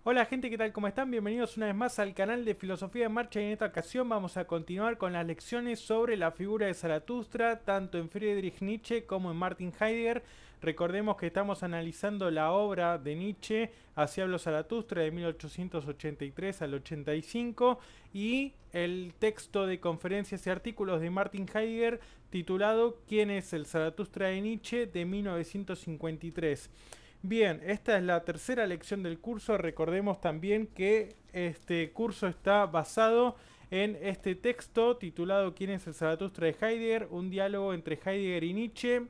Hola gente, ¿qué tal? ¿Cómo están? Bienvenidos una vez más al canal de Filosofía en Marcha y en esta ocasión vamos a continuar con las lecciones sobre la figura de Zaratustra, tanto en Friedrich Nietzsche como en Martin Heidegger. Recordemos que estamos analizando la obra de Nietzsche, Así habló Zaratustra, de 1883 al 85 y el texto de conferencias y artículos de Martin Heidegger titulado ¿Quién es el Zaratustra de Nietzsche? De 1953. Bien, esta es la tercera lección del curso. Recordemos también que este curso está basado en este texto titulado ¿Quién es el Zaratustra de Heidegger? Un diálogo entre Heidegger y Nietzsche,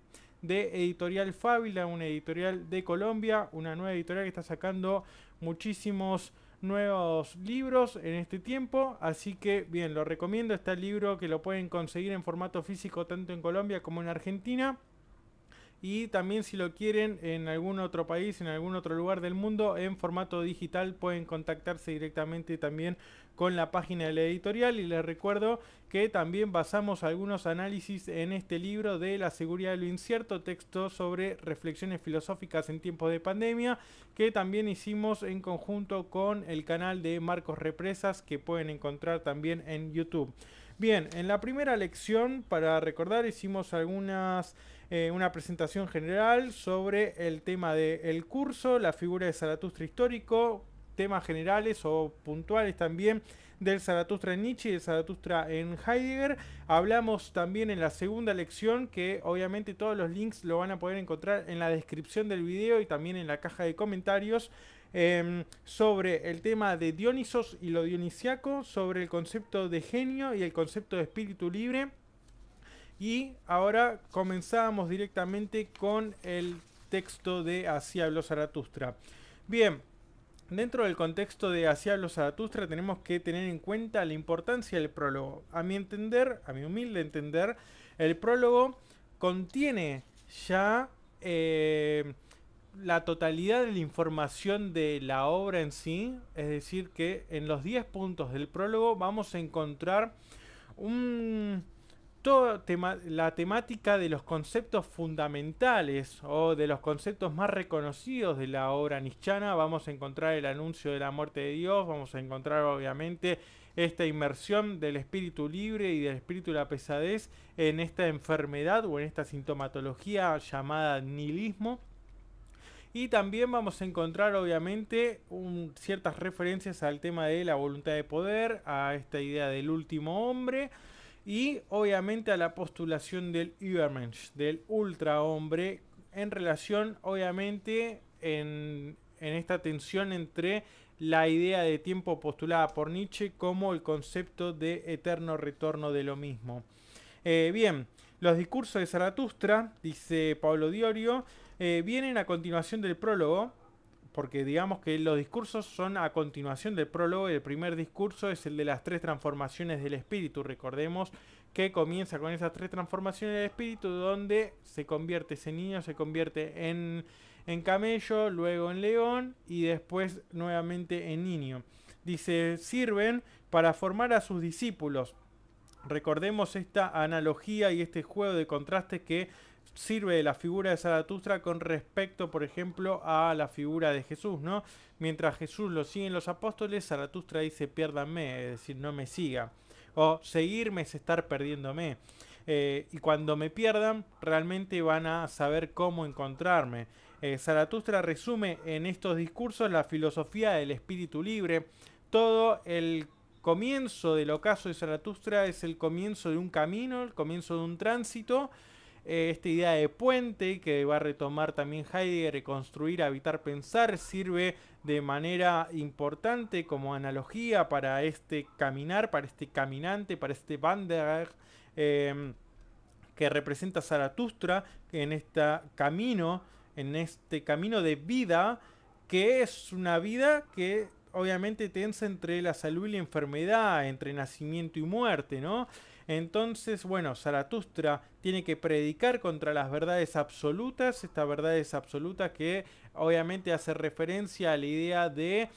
de Editorial Fábila, una editorial de Colombia, una nueva editorial que está sacando muchísimos nuevos libros en este tiempo, así que bien, lo recomiendo. Está el libro que lo pueden conseguir en formato físico tanto en Colombia como en Argentina, y también si lo quieren en algún otro país, en algún otro lugar del mundo, en formato digital pueden contactarse directamente también con la página de la editorial. Y les recuerdo que también basamos algunos análisis en este libro de La seguridad de lo incierto, texto sobre reflexiones filosóficas en tiempos de pandemia, que también hicimos en conjunto con el canal de Marcos Represas, que pueden encontrar también en YouTube. Bien, en la primera lección, para recordar, hicimos una presentación general sobre el tema del curso, la figura de Zaratustra histórico, temas generales o puntuales también del Zaratustra en Nietzsche y del Zaratustra en Heidegger. Hablamos también en la segunda lección, que obviamente todos los links lo van a poder encontrar en la descripción del video y también en la caja de comentarios, sobre el tema de Dionisos y lo dionisiaco, sobre el concepto de genio y el concepto de espíritu libre. Y ahora comenzamos directamente con el texto de Así habló Zaratustra. Bien, dentro del contexto de Así habló Zaratustra tenemos que tener en cuenta la importancia del prólogo. A mi entender, a mi humilde entender, el prólogo contiene ya la totalidad de la información de la obra en sí. Es decir, que en los 10 puntos del prólogo vamos a encontrar un la temática de los conceptos fundamentales o de los conceptos más reconocidos de la obra nietzscheana. Vamos a encontrar el anuncio de la muerte de Dios, vamos a encontrar obviamente esta inmersión del espíritu libre y del espíritu de la pesadez en esta enfermedad o en esta sintomatología llamada nihilismo. Y también vamos a encontrar obviamente ciertas referencias al tema de la voluntad de poder, a esta idea del último hombre y obviamente a la postulación del Übermensch, del ultrahombre, en relación obviamente en esta tensión entre la idea de tiempo postulada por Nietzsche como el concepto de eterno retorno de lo mismo. Bien, los discursos de Zaratustra, dice Pablo Diorio, vienen a continuación del prólogo, porque digamos que los discursos son a continuación del prólogo. El primer discurso es el de las tres transformaciones del espíritu. Recordemos que comienza con esas tres transformaciones del espíritu, donde se convierte ese niño, se convierte en camello, luego en león y después nuevamente en niño. Dice, sirven para formar a sus discípulos. Recordemos esta analogía y este juego de contrastes que sirve de la figura de Zaratustra con respecto, por ejemplo, a la figura de Jesús, ¿no? Mientras Jesús lo siguen los apóstoles, Zaratustra dice, piérdanme, es decir, no me siga. O seguirme es estar perdiéndome. Y cuando me pierdan, realmente van a saber cómo encontrarme. Zaratustra resume en estos discursos la filosofía del espíritu libre. Todo el comienzo del ocaso de Zaratustra es el comienzo de un camino, el comienzo de un tránsito. Esta idea de puente que va a retomar también Heidegger, reconstruir, habitar, pensar, sirve de manera importante como analogía para este caminar, para este caminante, para este Wanderer, que representa Zaratustra en este camino de vida, que es una vida que obviamente tensa entre la salud y la enfermedad, entre nacimiento y muerte, ¿no? Entonces, bueno, Zaratustra tiene que predicar contra las verdades absolutas, estas verdades absolutas que obviamente hace referencia a la idea de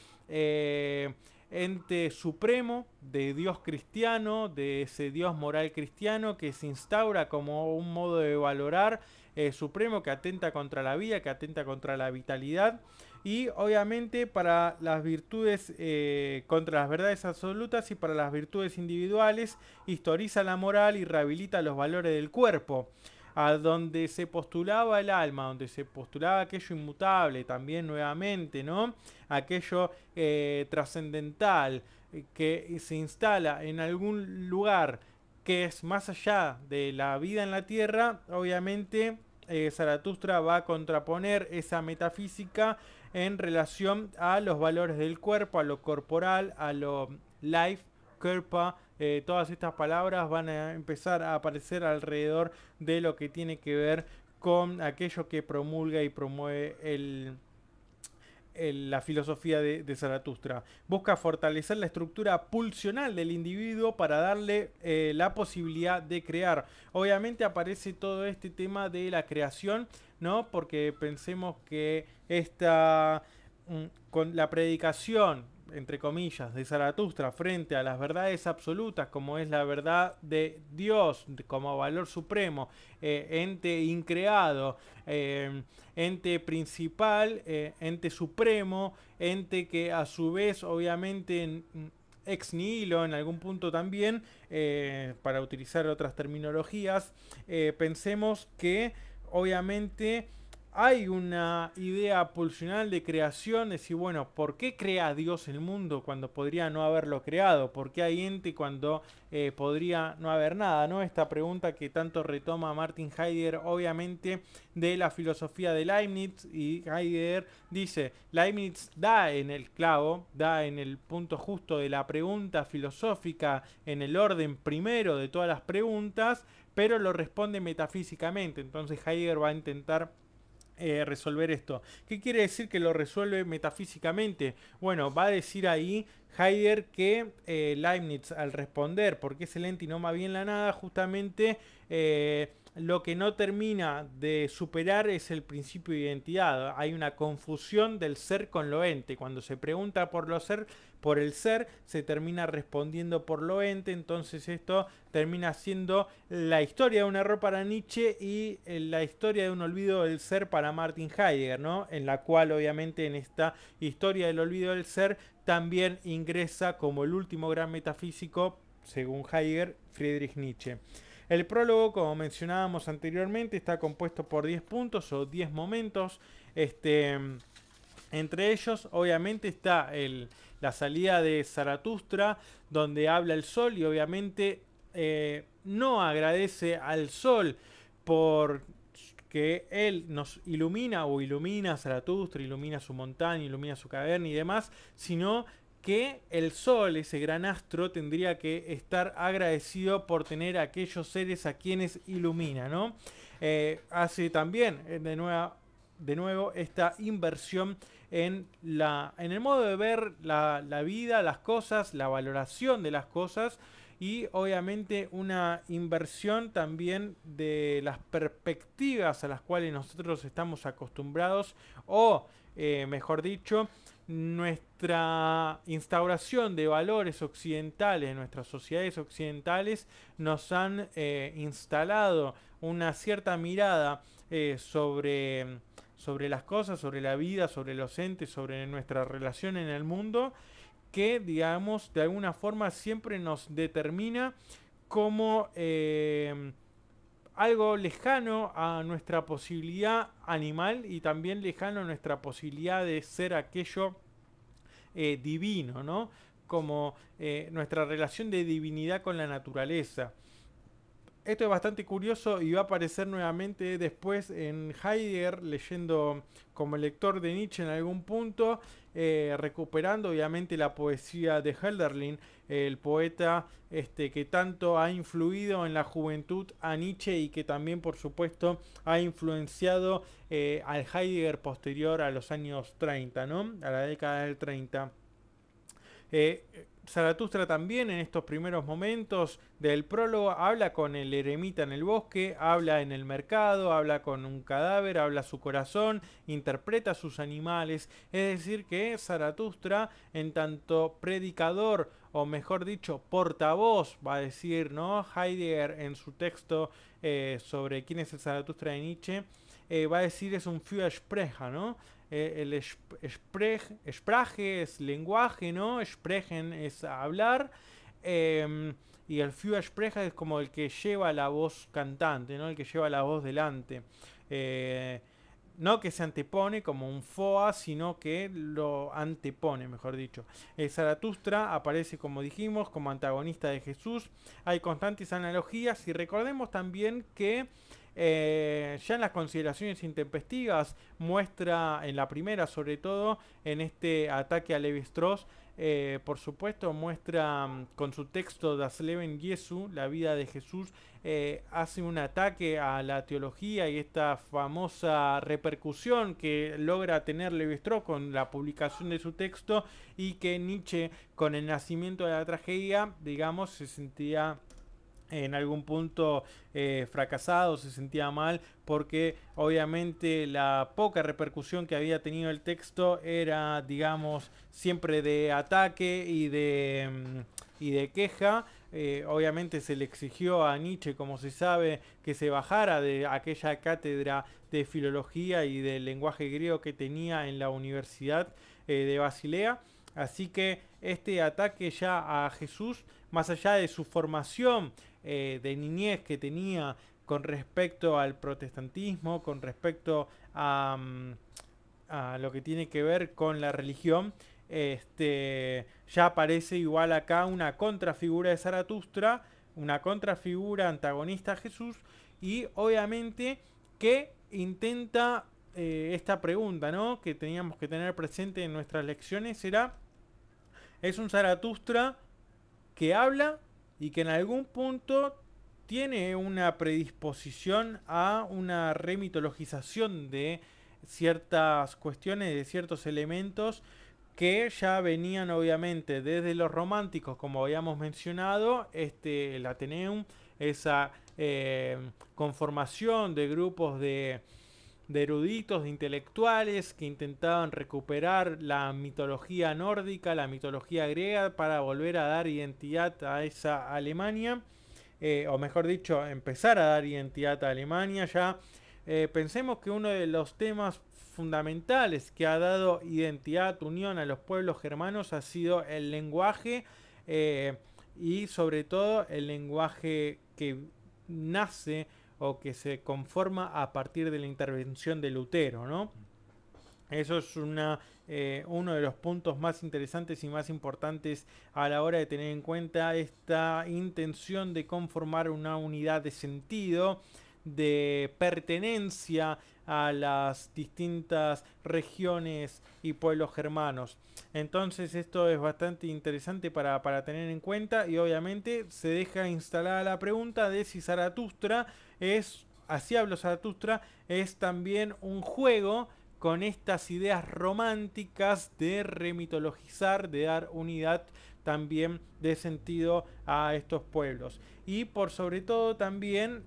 ente supremo, de Dios cristiano, de ese Dios moral cristiano que se instaura como un modo de valorar supremo que atenta contra la vida, que atenta contra la vitalidad. y obviamente para las virtudes, contra las verdades absolutas y para las virtudes individuales, historiza la moral y rehabilita los valores del cuerpo. A donde se postulaba el alma, donde se postulaba aquello inmutable, también nuevamente, ¿no? Aquello trascendental, que se instala en algún lugar que es más allá de la vida en la tierra, obviamente Zaratustra va a contraponer esa metafísica en relación a los valores del cuerpo, a lo corporal, a lo life, cuerpo. Todas estas palabras van a empezar a aparecer alrededor de lo que tiene que ver con aquello que promulga y promueve la filosofía de Zaratustra. Busca fortalecer la estructura pulsional del individuo para darle la posibilidad de crear. Obviamente aparece todo este tema de la creación, ¿no? Porque pensemos que esta, con la predicación, entre comillas, de Zaratustra frente a las verdades absolutas, como es la verdad de Dios como valor supremo, ente increado, ente principal, ente supremo, ente que a su vez obviamente ex nihilo en algún punto también, para utilizar otras terminologías, pensemos que obviamente hay una idea pulsional de creación, de decir, bueno, ¿por qué crea Dios el mundo cuando podría no haberlo creado? ¿Por qué hay ente cuando podría no haber nada? ¿No? Esta pregunta que tanto retoma Martin Heidegger, obviamente, de la filosofía de Leibniz, y Heidegger dice, Leibniz da en el clavo, da en el punto justo de la pregunta filosófica, en el orden primero de todas las preguntas, pero lo responde metafísicamente. Entonces Heidegger va a intentar resolver esto. ¿Qué quiere decir que lo resuelve metafísicamente? Bueno, va a decir ahí Heidegger que Leibniz al responder por qué es el ente y no más bien la nada, justamente lo que no termina de superar es el principio de identidad. Hay una confusión del ser con lo ente. Cuando se pregunta por el ser, se termina respondiendo por lo ente. Entonces esto termina siendo la historia de un error para Nietzsche y la historia de un olvido del ser para Martin Heidegger, ¿no? En la cual obviamente en esta historia del olvido del ser también ingresa como el último gran metafísico, según Heidegger, Friedrich Nietzsche. El prólogo, como mencionábamos anteriormente, está compuesto por 10 puntos o 10 momentos. Entre ellos, obviamente, está la salida de Zaratustra, donde habla el sol y obviamente no agradece al sol por que él nos ilumina o ilumina a Zaratustra, ilumina su montaña, ilumina su caverna y demás, sino que el sol, ese gran astro, tendría que estar agradecido por tener a aquellos seres a quienes ilumina, ¿no? Hace también de nuevo esta inversión en el modo de ver la vida, las cosas, la valoración de las cosas y obviamente una inversión también de las perspectivas a las cuales nosotros estamos acostumbrados o, mejor dicho, nuestra instauración de valores occidentales, nuestras sociedades occidentales nos han instalado una cierta mirada sobre las cosas, sobre la vida, sobre los entes, sobre nuestra relación en el mundo, que digamos de alguna forma siempre nos determina como algo lejano a nuestra posibilidad animal y también lejano a nuestra posibilidad de ser aquello divino, ¿no? Como nuestra relación de divinidad con la naturaleza. Esto es bastante curioso y va a aparecer nuevamente después en Heidegger, leyendo como lector de Nietzsche en algún punto, recuperando obviamente la poesía de Hölderlin, el poeta que tanto ha influido en la juventud a Nietzsche y que también por supuesto ha influenciado al Heidegger posterior a los años 30, ¿no? A la década del 30. Zaratustra también en estos primeros momentos del prólogo habla con el eremita en el bosque, habla en el mercado, habla con un cadáver, habla su corazón, interpreta sus animales. Es decir que Zaratustra, en tanto predicador o mejor dicho portavoz, va a decir, ¿no? Heidegger en su texto sobre quién es el Zaratustra de Nietzsche, va a decir es un Fürsprecher, ¿no? Sprache es lenguaje, ¿no? Sprechen es hablar. Y el Fürsprecher es como el que lleva la voz cantante, ¿no? El que lleva la voz delante. Eh, no que se antepone como un FOA, sino que lo antepone, mejor dicho. Zaratustra aparece, como dijimos, como antagonista de Jesús. Hay constantes analogías y recordemos también que ya en las consideraciones intempestivas muestra, en la primera sobre todo, en este ataque a Levi Strauss, por supuesto muestra con su texto Das Leben Jesu, la vida de Jesús, hace un ataque a la teología y esta famosa repercusión que logra tener Levi Strauss con la publicación de su texto, y que Nietzsche, con el nacimiento de la tragedia, digamos, se sentía en algún punto fracasado, se sentía mal, porque obviamente la poca repercusión que había tenido el texto era, digamos, siempre de ataque y de queja. Obviamente se le exigió a Nietzsche, como se sabe, que se bajara de aquella cátedra de filología y del lenguaje griego que tenía en la Universidad de Basilea. Así que este ataque ya a Jesús, más allá de su formación de niñez que tenía con respecto al protestantismo, con respecto a lo que tiene que ver con la religión, ya aparece igual acá una contrafigura de Zaratustra, una contrafigura antagonista a Jesús, y obviamente que intenta esta pregunta, ¿no?, que teníamos que tener presente en nuestras lecciones, era: es un Zaratustra que habla y que en algún punto tiene una predisposición a una remitologización de ciertas cuestiones, de ciertos elementos que ya venían obviamente desde los románticos, como habíamos mencionado, el Ateneum, esa conformación de grupos de eruditos, de intelectuales que intentaban recuperar la mitología nórdica, la mitología griega, para volver a dar identidad a esa Alemania, o mejor dicho, empezar a dar identidad a Alemania. Ya pensemos que uno de los temas fundamentales que ha dado identidad, unión a los pueblos germanos ha sido el lenguaje, y sobre todo el lenguaje que nace o que se conforma a partir de la intervención de Lutero, ¿no? Eso es uno de los puntos más interesantes y más importantes a la hora de tener en cuenta esta intención de conformar una unidad de sentido, de pertenencia a las distintas regiones y pueblos germanos. Entonces esto es bastante interesante para tener en cuenta, y obviamente se deja instalada la pregunta de si Zaratustra es, así hablo Zaratustra, es también un juego con estas ideas románticas de remitologizar, de dar unidad también de sentido a estos pueblos. Y por sobre todo también,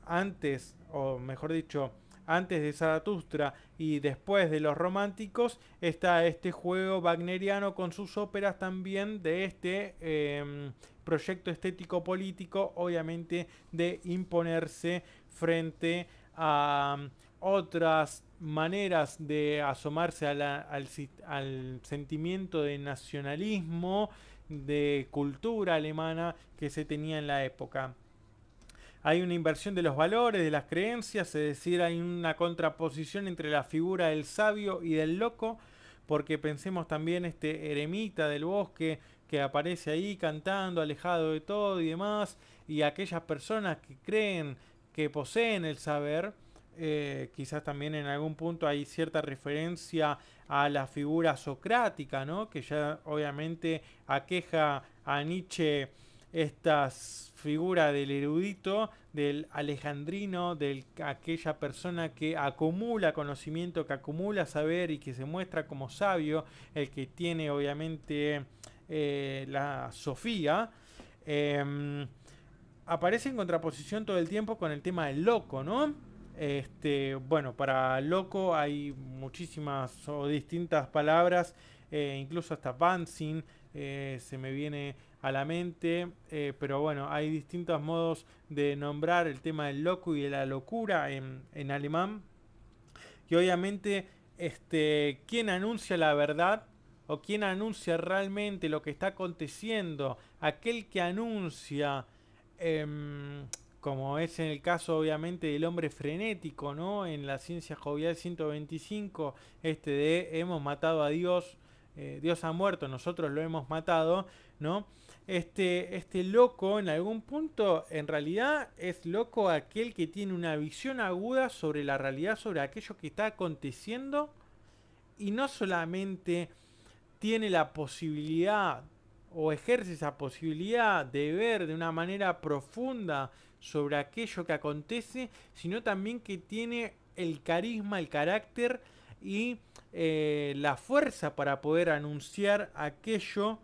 antes, o mejor dicho, antes de Zaratustra y después de los románticos, está este juego wagneriano con sus óperas también de proyecto estético político, obviamente de imponerse frente a otras maneras de asomarse a al sentimiento de nacionalismo, de cultura alemana que se tenía en la época. Hay una inversión de los valores, de las creencias, es decir, hay una contraposición entre la figura del sabio y del loco, porque pensemos también este eremita del bosque que aparece ahí cantando, alejado de todo y demás, y aquellas personas que creen que poseen el saber. Quizás también en algún punto hay cierta referencia a la figura socrática, ¿no?, que ya obviamente aqueja a Nietzsche, esta figura del erudito, del alejandrino, de aquella persona que acumula conocimiento, que acumula saber y que se muestra como sabio, el que tiene obviamente la sofía. Aparece en contraposición todo el tiempo con el tema del loco, ¿no? Bueno, para loco hay muchísimas o distintas palabras, incluso hasta Banzin se me viene a la mente, pero bueno, hay distintos modos de nombrar el tema del loco y de la locura en alemán, que obviamente quién anuncia la verdad o quién anuncia realmente lo que está aconteciendo, aquel que anuncia, em, como es en el caso obviamente del hombre frenético, ¿no? En la ciencia jovial 125, de hemos matado a Dios, Dios ha muerto, nosotros lo hemos matado, ¿no? Este loco en algún punto en realidad es loco aquel que tiene una visión aguda sobre la realidad, sobre aquello que está aconteciendo y no solamente tiene la posibilidad o ejerce esa posibilidad de ver de una manera profunda sobre aquello que acontece, sino también que tiene el carisma, el carácter y la fuerza para poder anunciar aquello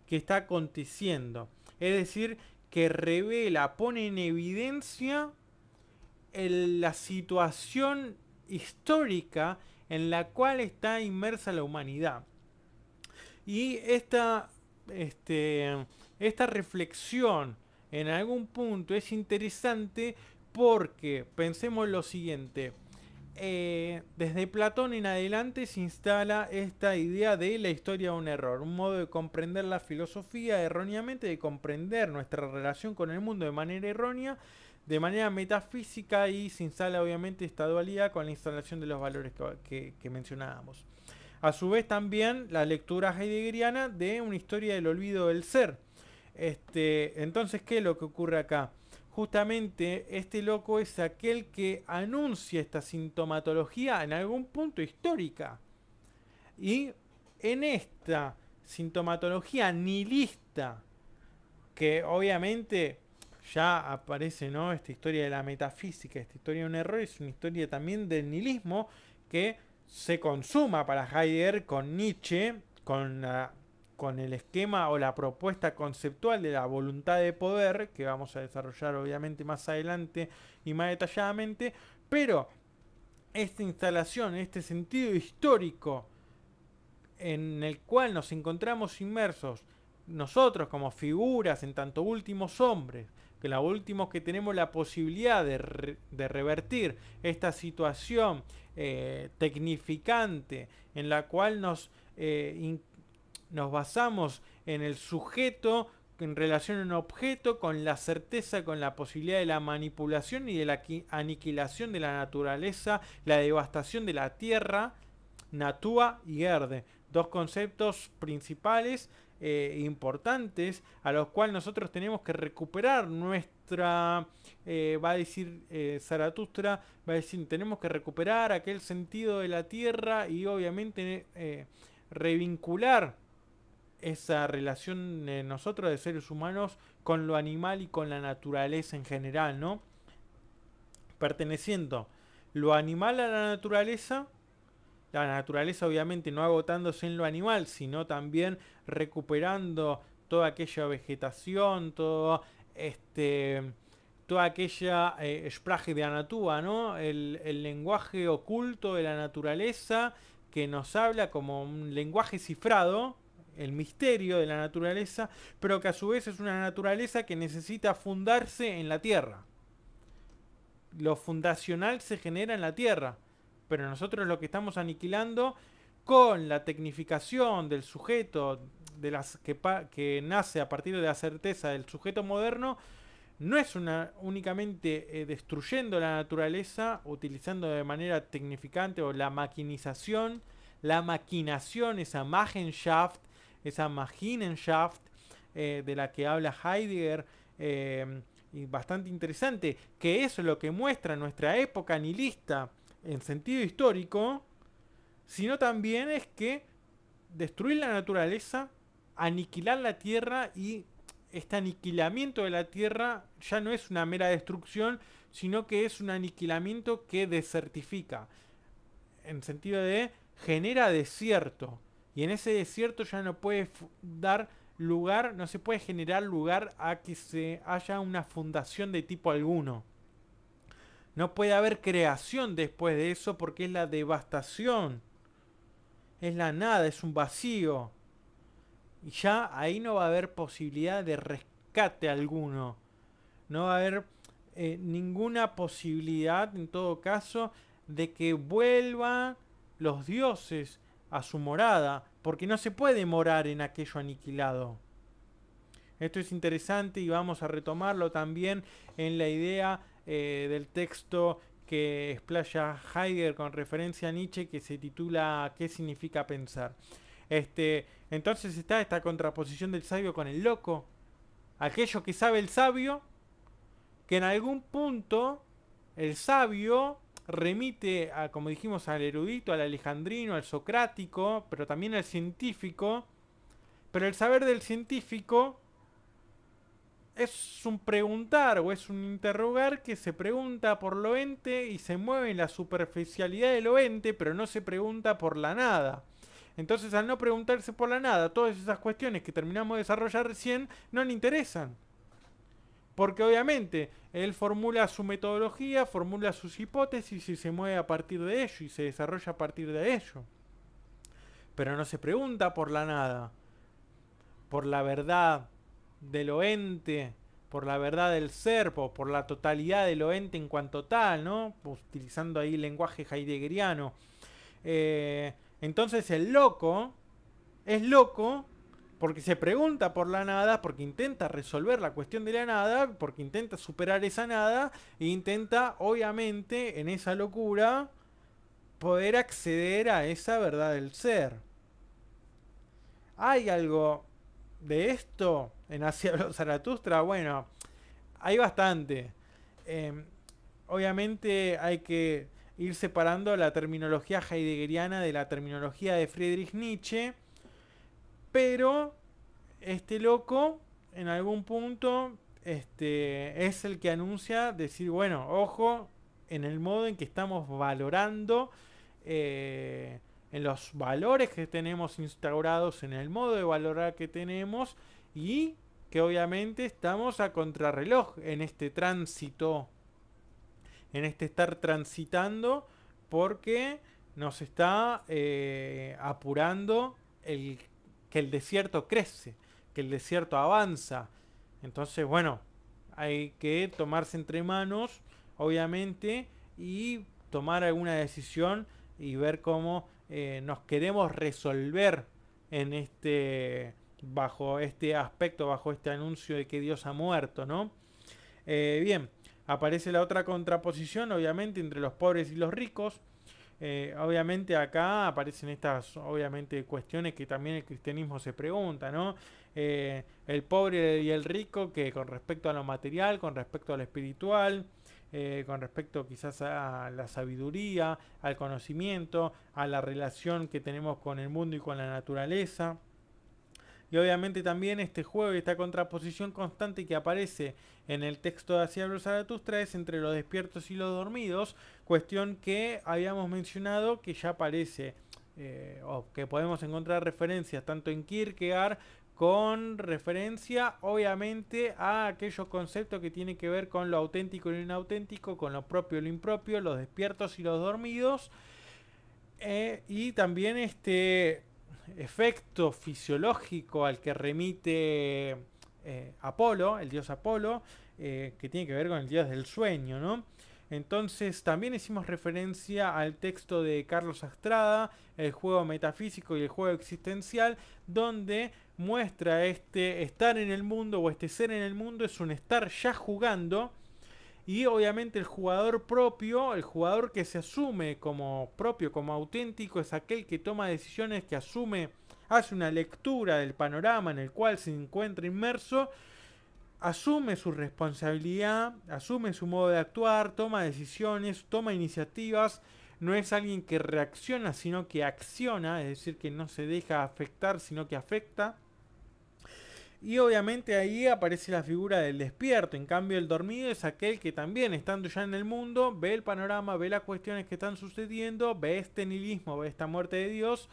que está aconteciendo. Es decir, que revela, pone en evidencia la situación histórica en la cual está inmersa la humanidad. Y esta reflexión en algún punto es interesante porque pensemos lo siguiente. Desde Platón en adelante se instala esta idea de la historia de un error, un modo de comprender la filosofía erróneamente, de comprender nuestra relación con el mundo de manera errónea, de manera metafísica, y se instala obviamente esta dualidad con la instalación de los valores que mencionábamos. A su vez también la lectura heideggeriana de una historia del olvido del ser. Entonces, ¿qué es lo que ocurre acá? Justamente este loco es aquel que anuncia esta sintomatología en algún punto histórica. Y en esta sintomatología nihilista, que obviamente ya aparece, ¿no? Esta historia de la metafísica, esta historia de un error, es una historia también del nihilismo que se consuma para Heidegger con Nietzsche, con el esquema o la propuesta conceptual de la voluntad de poder, que vamos a desarrollar obviamente más adelante y más detalladamente, pero esta instalación, este sentido histórico en el cual nos encontramos inmersos nosotros como figuras en tanto últimos hombres, que los últimos que tenemos la posibilidad de revertir esta situación tecnificante en la cual nos basamos en el sujeto en relación a un objeto, con la certeza, con la posibilidad de la manipulación y de la aniquilación de la naturaleza, la devastación de la tierra, Natua y Erde, dos conceptos principales importantes a los cuales nosotros tenemos que recuperar nuestra, va a decir Zaratustra, va a decir, tenemos que recuperar aquel sentido de la tierra y obviamente revincular esa relación de nosotros de seres humanos con lo animal y con la naturaleza en general, ¿no? Perteneciendo lo animal a la naturaleza obviamente no agotándose en lo animal, sino también recuperando toda aquella vegetación, toda aquella Sprache de Anatua, ¿no? El lenguaje oculto de la naturaleza que nos habla como un lenguaje cifrado, el misterio de la naturaleza, pero que a su vez es una naturaleza que necesita fundarse en la tierra. Lo fundacional se genera en la tierra, pero nosotros lo que estamos aniquilando con la tecnificación del sujeto que nace a partir de la certeza del sujeto moderno, no es únicamente destruyendo la naturaleza, utilizando de manera tecnificante o la maquinización, la maquinación, esa Maschinenschaft de la que habla Heidegger, y bastante interesante, que eso es lo que muestra nuestra época nihilista en sentido histórico, sino también es que destruir la naturaleza, aniquilar la tierra, y este aniquilamiento de la tierra ya no es una mera destrucción, sino que es un aniquilamiento que desertifica, en sentido de genera desierto, y en ese desierto ya no puede dar lugar, no se puede generar lugar a que se haya una fundación de tipo alguno. No puede haber creación después de eso porque es la devastación. Es la nada, es un vacío. Y ya ahí no va a haber posibilidad de rescate alguno. No va a haber ninguna posibilidad, en todo caso, de que vuelva los dioses a su morada, porque no se puede morar en aquello aniquilado. Esto es interesante y vamos a retomarlo también en la idea del texto que explaya Heidegger con referencia a Nietzsche, que se titula ¿Qué significa pensar? Entonces está esta contraposición del sabio con el loco, aquello que sabe el sabio, que en algún punto el sabio remite a, como dijimos, al erudito, al alejandrino, al socrático, pero también al científico. Pero el saber del científico es un preguntar o es un interrogar que se pregunta por lo ente y se mueve en la superficialidad de lo ente, pero no se pregunta por la nada. Entonces, al no preguntarse por la nada, todas esas cuestiones que terminamos de desarrollar recién no le interesan. Porque obviamente él formula su metodología, formula sus hipótesis y se mueve a partir de ello y se desarrolla a partir de ello. Pero no se pregunta por la nada, por la verdad de lo ente, por la verdad del ser, por la totalidad de lo ente en cuanto tal, ¿no? Utilizando ahí el lenguaje heideggeriano. Entonces el loco es loco porque se pregunta por la nada, porque intenta resolver la cuestión de la nada, porque intenta superar esa nada e intenta, obviamente, en esa locura, poder acceder a esa verdad del ser. ¿Hay algo de esto en Hacia Zaratustra? Bueno, hay bastante. Eh, Obviamente hay que ir separando la terminología heideggeriana de la terminología de Friedrich Nietzsche, pero este loco en algún punto es el que anuncia decir, bueno, ojo en el modo en que estamos valorando, en los valores que tenemos instaurados, en el modo de valorar que tenemos, y que obviamente estamos a contrarreloj en este tránsito, en este estar transitando, porque nos está apurando que el desierto crece, que el desierto avanza. Entonces, bueno, hay que tomarse entre manos, obviamente, y tomar alguna decisión y ver cómo nos queremos resolver en bajo este aspecto, bajo este anuncio de que Dios ha muerto, ¿no? Bien, aparece la otra contraposición, obviamente, entre los pobres y los ricos. Obviamente acá aparecen estas, obviamente, cuestiones que también el cristianismo se pregunta, ¿no? El pobre y el rico, que con respecto a lo material, con respecto a lo espiritual, con respecto quizás a la sabiduría, al conocimiento, a la relación que tenemos con el mundo y con la naturaleza. Y obviamente también este juego y esta contraposición constante que aparece en el texto de Hacia Zaratustra es entre los despiertos y los dormidos, cuestión que habíamos mencionado que ya aparece, o que podemos encontrar referencias tanto en Kierkegaard con referencia obviamente a aquellos conceptos que tienen que ver con lo auténtico y lo inauténtico, con lo propio y lo impropio, los despiertos y los dormidos, y también este efecto fisiológico al que remite Apolo, el dios Apolo, que tiene que ver con el dios del sueño, ¿no? Entonces también hicimos referencia al texto de Carlos Astrada, el juego metafísico y el juego existencial, donde muestra este estar en el mundo o este ser en el mundo es un estar ya jugando. Y obviamente el jugador propio, el jugador que se asume como propio, como auténtico, es aquel que toma decisiones, que asume, hace una lectura del panorama en el cual se encuentra inmerso, asume su responsabilidad, asume su modo de actuar, toma decisiones, toma iniciativas. No es alguien que reacciona, sino que acciona, es decir, que no se deja afectar, sino que afecta. Y obviamente ahí aparece la figura del despierto. En cambio, el dormido es aquel que también, estando ya en el mundo, ve el panorama, ve las cuestiones que están sucediendo, ve este nihilismo, ve esta muerte de Dios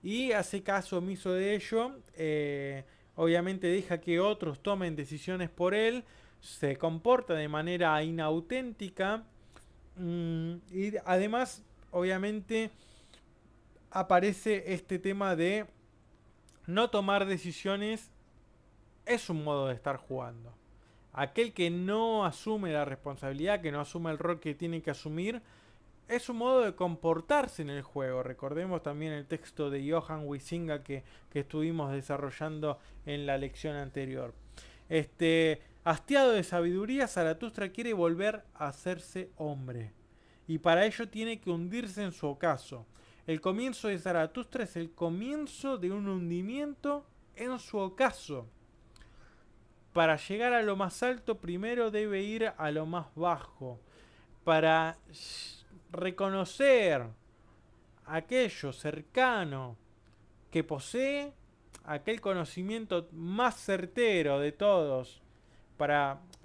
y hace caso omiso de ello. Obviamente deja que otros tomen decisiones por él, se comporta de manera inauténtica, y además, obviamente, aparece este tema de no tomar decisiones. Es un modo de estar jugando. Aquel que no asume la responsabilidad, que no asume el rol que tiene que asumir, es un modo de comportarse en el juego. Recordemos también el texto de Johan Huizinga que estuvimos desarrollando en la lección anterior. Hastiado de sabiduría, Zaratustra quiere volver a hacerse hombre. Y para ello tiene que hundirse en su ocaso. El comienzo de Zaratustra es el comienzo de un hundimiento en su ocaso. Para llegar a lo más alto, primero debe ir a lo más bajo. Para reconocer aquello cercano que posee, aquel conocimiento más certero de todos,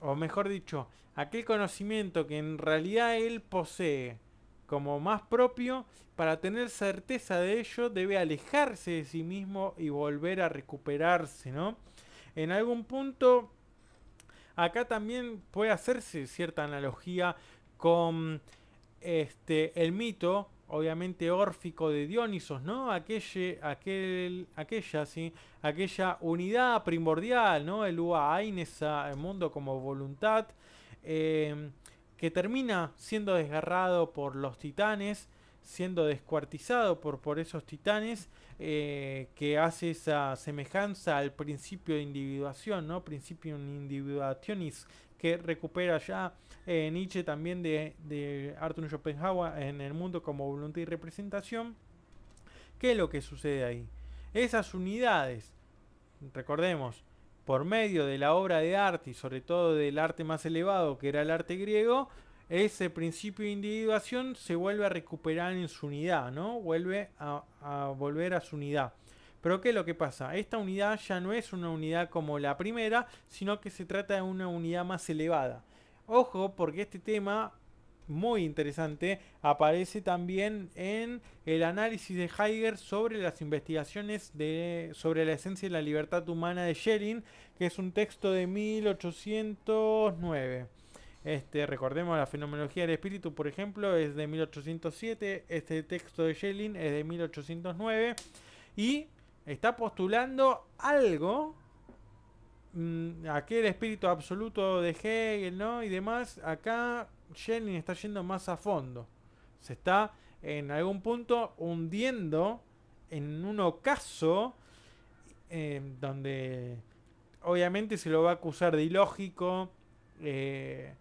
o mejor dicho, aquel conocimiento que en realidad él posee como más propio, para tener certeza de ello debe alejarse de sí mismo y volver a recuperarse, ¿no? En algún punto, acá también puede hacerse cierta analogía con el mito, obviamente órfico de Dionisos, ¿no? Aquella unidad primordial, ¿no? El Ua Ainesa, el mundo como voluntad, que termina siendo desgarrado por los titanes, siendo descuartizado por esos titanes, que hace esa semejanza al principio de individuación, ¿no? Principio individuationis, que recupera ya Nietzsche también de Arthur Schopenhauer en el mundo como voluntad y representación. ¿Qué es lo que sucede ahí? Esas unidades, recordemos, por medio de la obra de arte y sobre todo del arte más elevado que era el arte griego, ese principio de individuación se vuelve a recuperar en su unidad, ¿no? Vuelve a volver a su unidad. Pero ¿qué es lo que pasa? Esta unidad ya no es una unidad como la primera, sino que se trata de una unidad más elevada. Ojo, porque este tema, muy interesante, aparece también en el análisis de Heidegger sobre las investigaciones sobre la esencia y la libertad humana de Schelling, que es un texto de 1809. Recordemos la fenomenología del espíritu, por ejemplo, es de 1807, este texto de Schelling es de 1809 y está postulando algo, aquel espíritu absoluto de Hegel, ¿no? Y demás. Acá Schelling está yendo más a fondo. Se está en algún punto hundiendo en un ocaso donde obviamente se lo va a acusar de ilógico, de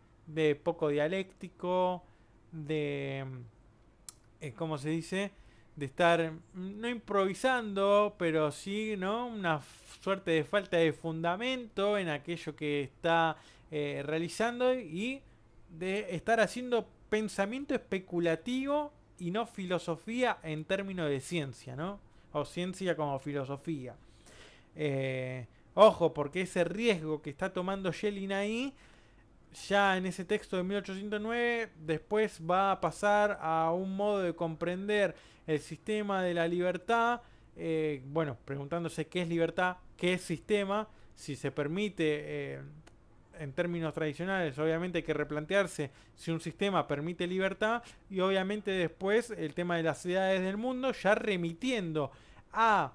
poco dialéctico, de, ¿cómo se dice? De estar no improvisando, pero sí, ¿no? Una suerte de falta de fundamento en aquello que está realizando y de estar haciendo pensamiento especulativo y no filosofía en términos de ciencia, ¿no? O ciencia como filosofía. Ojo, porque ese riesgo que está tomando Schelling ahí, ya en ese texto de 1809, después va a pasar a un modo de comprender el sistema de la libertad, bueno, preguntándose qué es libertad, qué es sistema, si se permite, en términos tradicionales, obviamente hay que replantearse si un sistema permite libertad, y obviamente después el tema de las edades del mundo, ya remitiendo a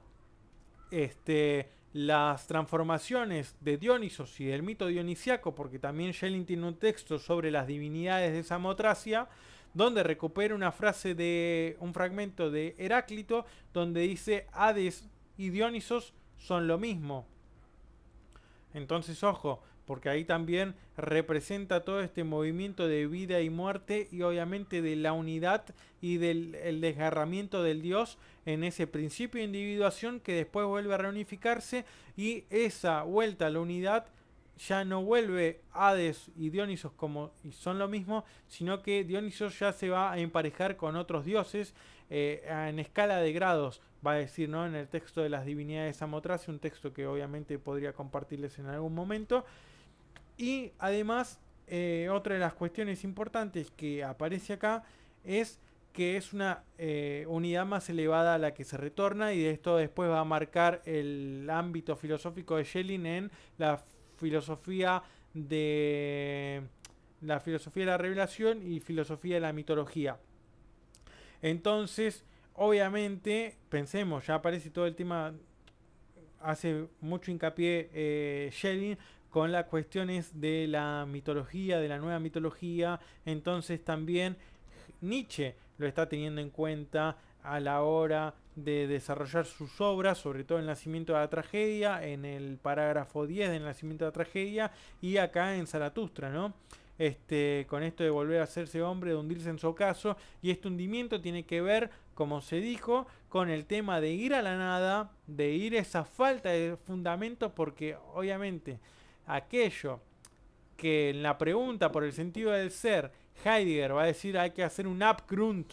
las transformaciones de Dionisos y del mito dionisiaco, porque también Schelling tiene un texto sobre las divinidades de Samotracia, donde recupera una frase de un fragmento de Heráclito, donde dice Hades y Dionisos son lo mismo. Entonces, ojo, porque ahí también representa todo este movimiento de vida y muerte y obviamente de la unidad y del el desgarramiento del Dios en ese principio de individuación que después vuelve a reunificarse, y esa vuelta a la unidad ya no vuelve Hades y Dionisos como y son lo mismo, sino que Dionisos ya se va a emparejar con otros dioses en escala de grados, va a decir, ¿no? En el texto de las divinidades de Samotracia, un texto que obviamente podría compartirles en algún momento. Y además, otra de las cuestiones importantes que aparece acá es que es una unidad más elevada a la que se retorna, y de esto después va a marcar el ámbito filosófico de Schelling en filosofía de la filosofía de la revelación y filosofía de la mitología. Entonces, obviamente, pensemos, ya aparece todo el tema, hace mucho hincapié Schelling con las cuestiones de la mitología, de la nueva mitología. Entonces también Nietzsche lo está teniendo en cuenta a la hora de desarrollar sus obras, sobre todo El nacimiento de la tragedia, en el parágrafo 10 del Nacimiento de la tragedia y acá en Zaratustra, ¿no? Con esto de volver a hacerse hombre, de hundirse en su ocaso, y este hundimiento tiene que ver, como se dijo, con el tema de ir a la nada, de ir a esa falta de fundamento, porque obviamente aquello que en la pregunta por el sentido del ser, Heidegger va a decir hay que hacer un Abgrund,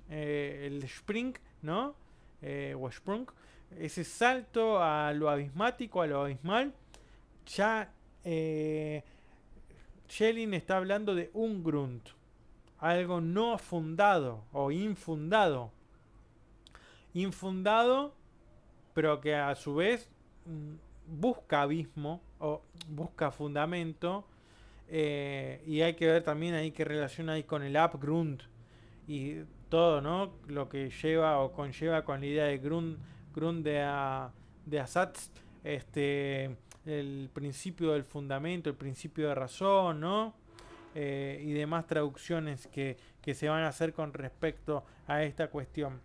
el Spring, ¿no? O Sprung, ese salto a lo abismático, a lo abismal, ya Schelling está hablando de un Grund, algo no fundado o infundado. Infundado, pero que a su vez busca abismo o busca fundamento. Y hay que ver también ahí qué relación hay con el Abgrund y todo, ¿no? Lo que lleva o conlleva con la idea de Grund de Assatz, el principio del fundamento, el principio de razón, ¿no? Y demás traducciones que se van a hacer con respecto a esta cuestión.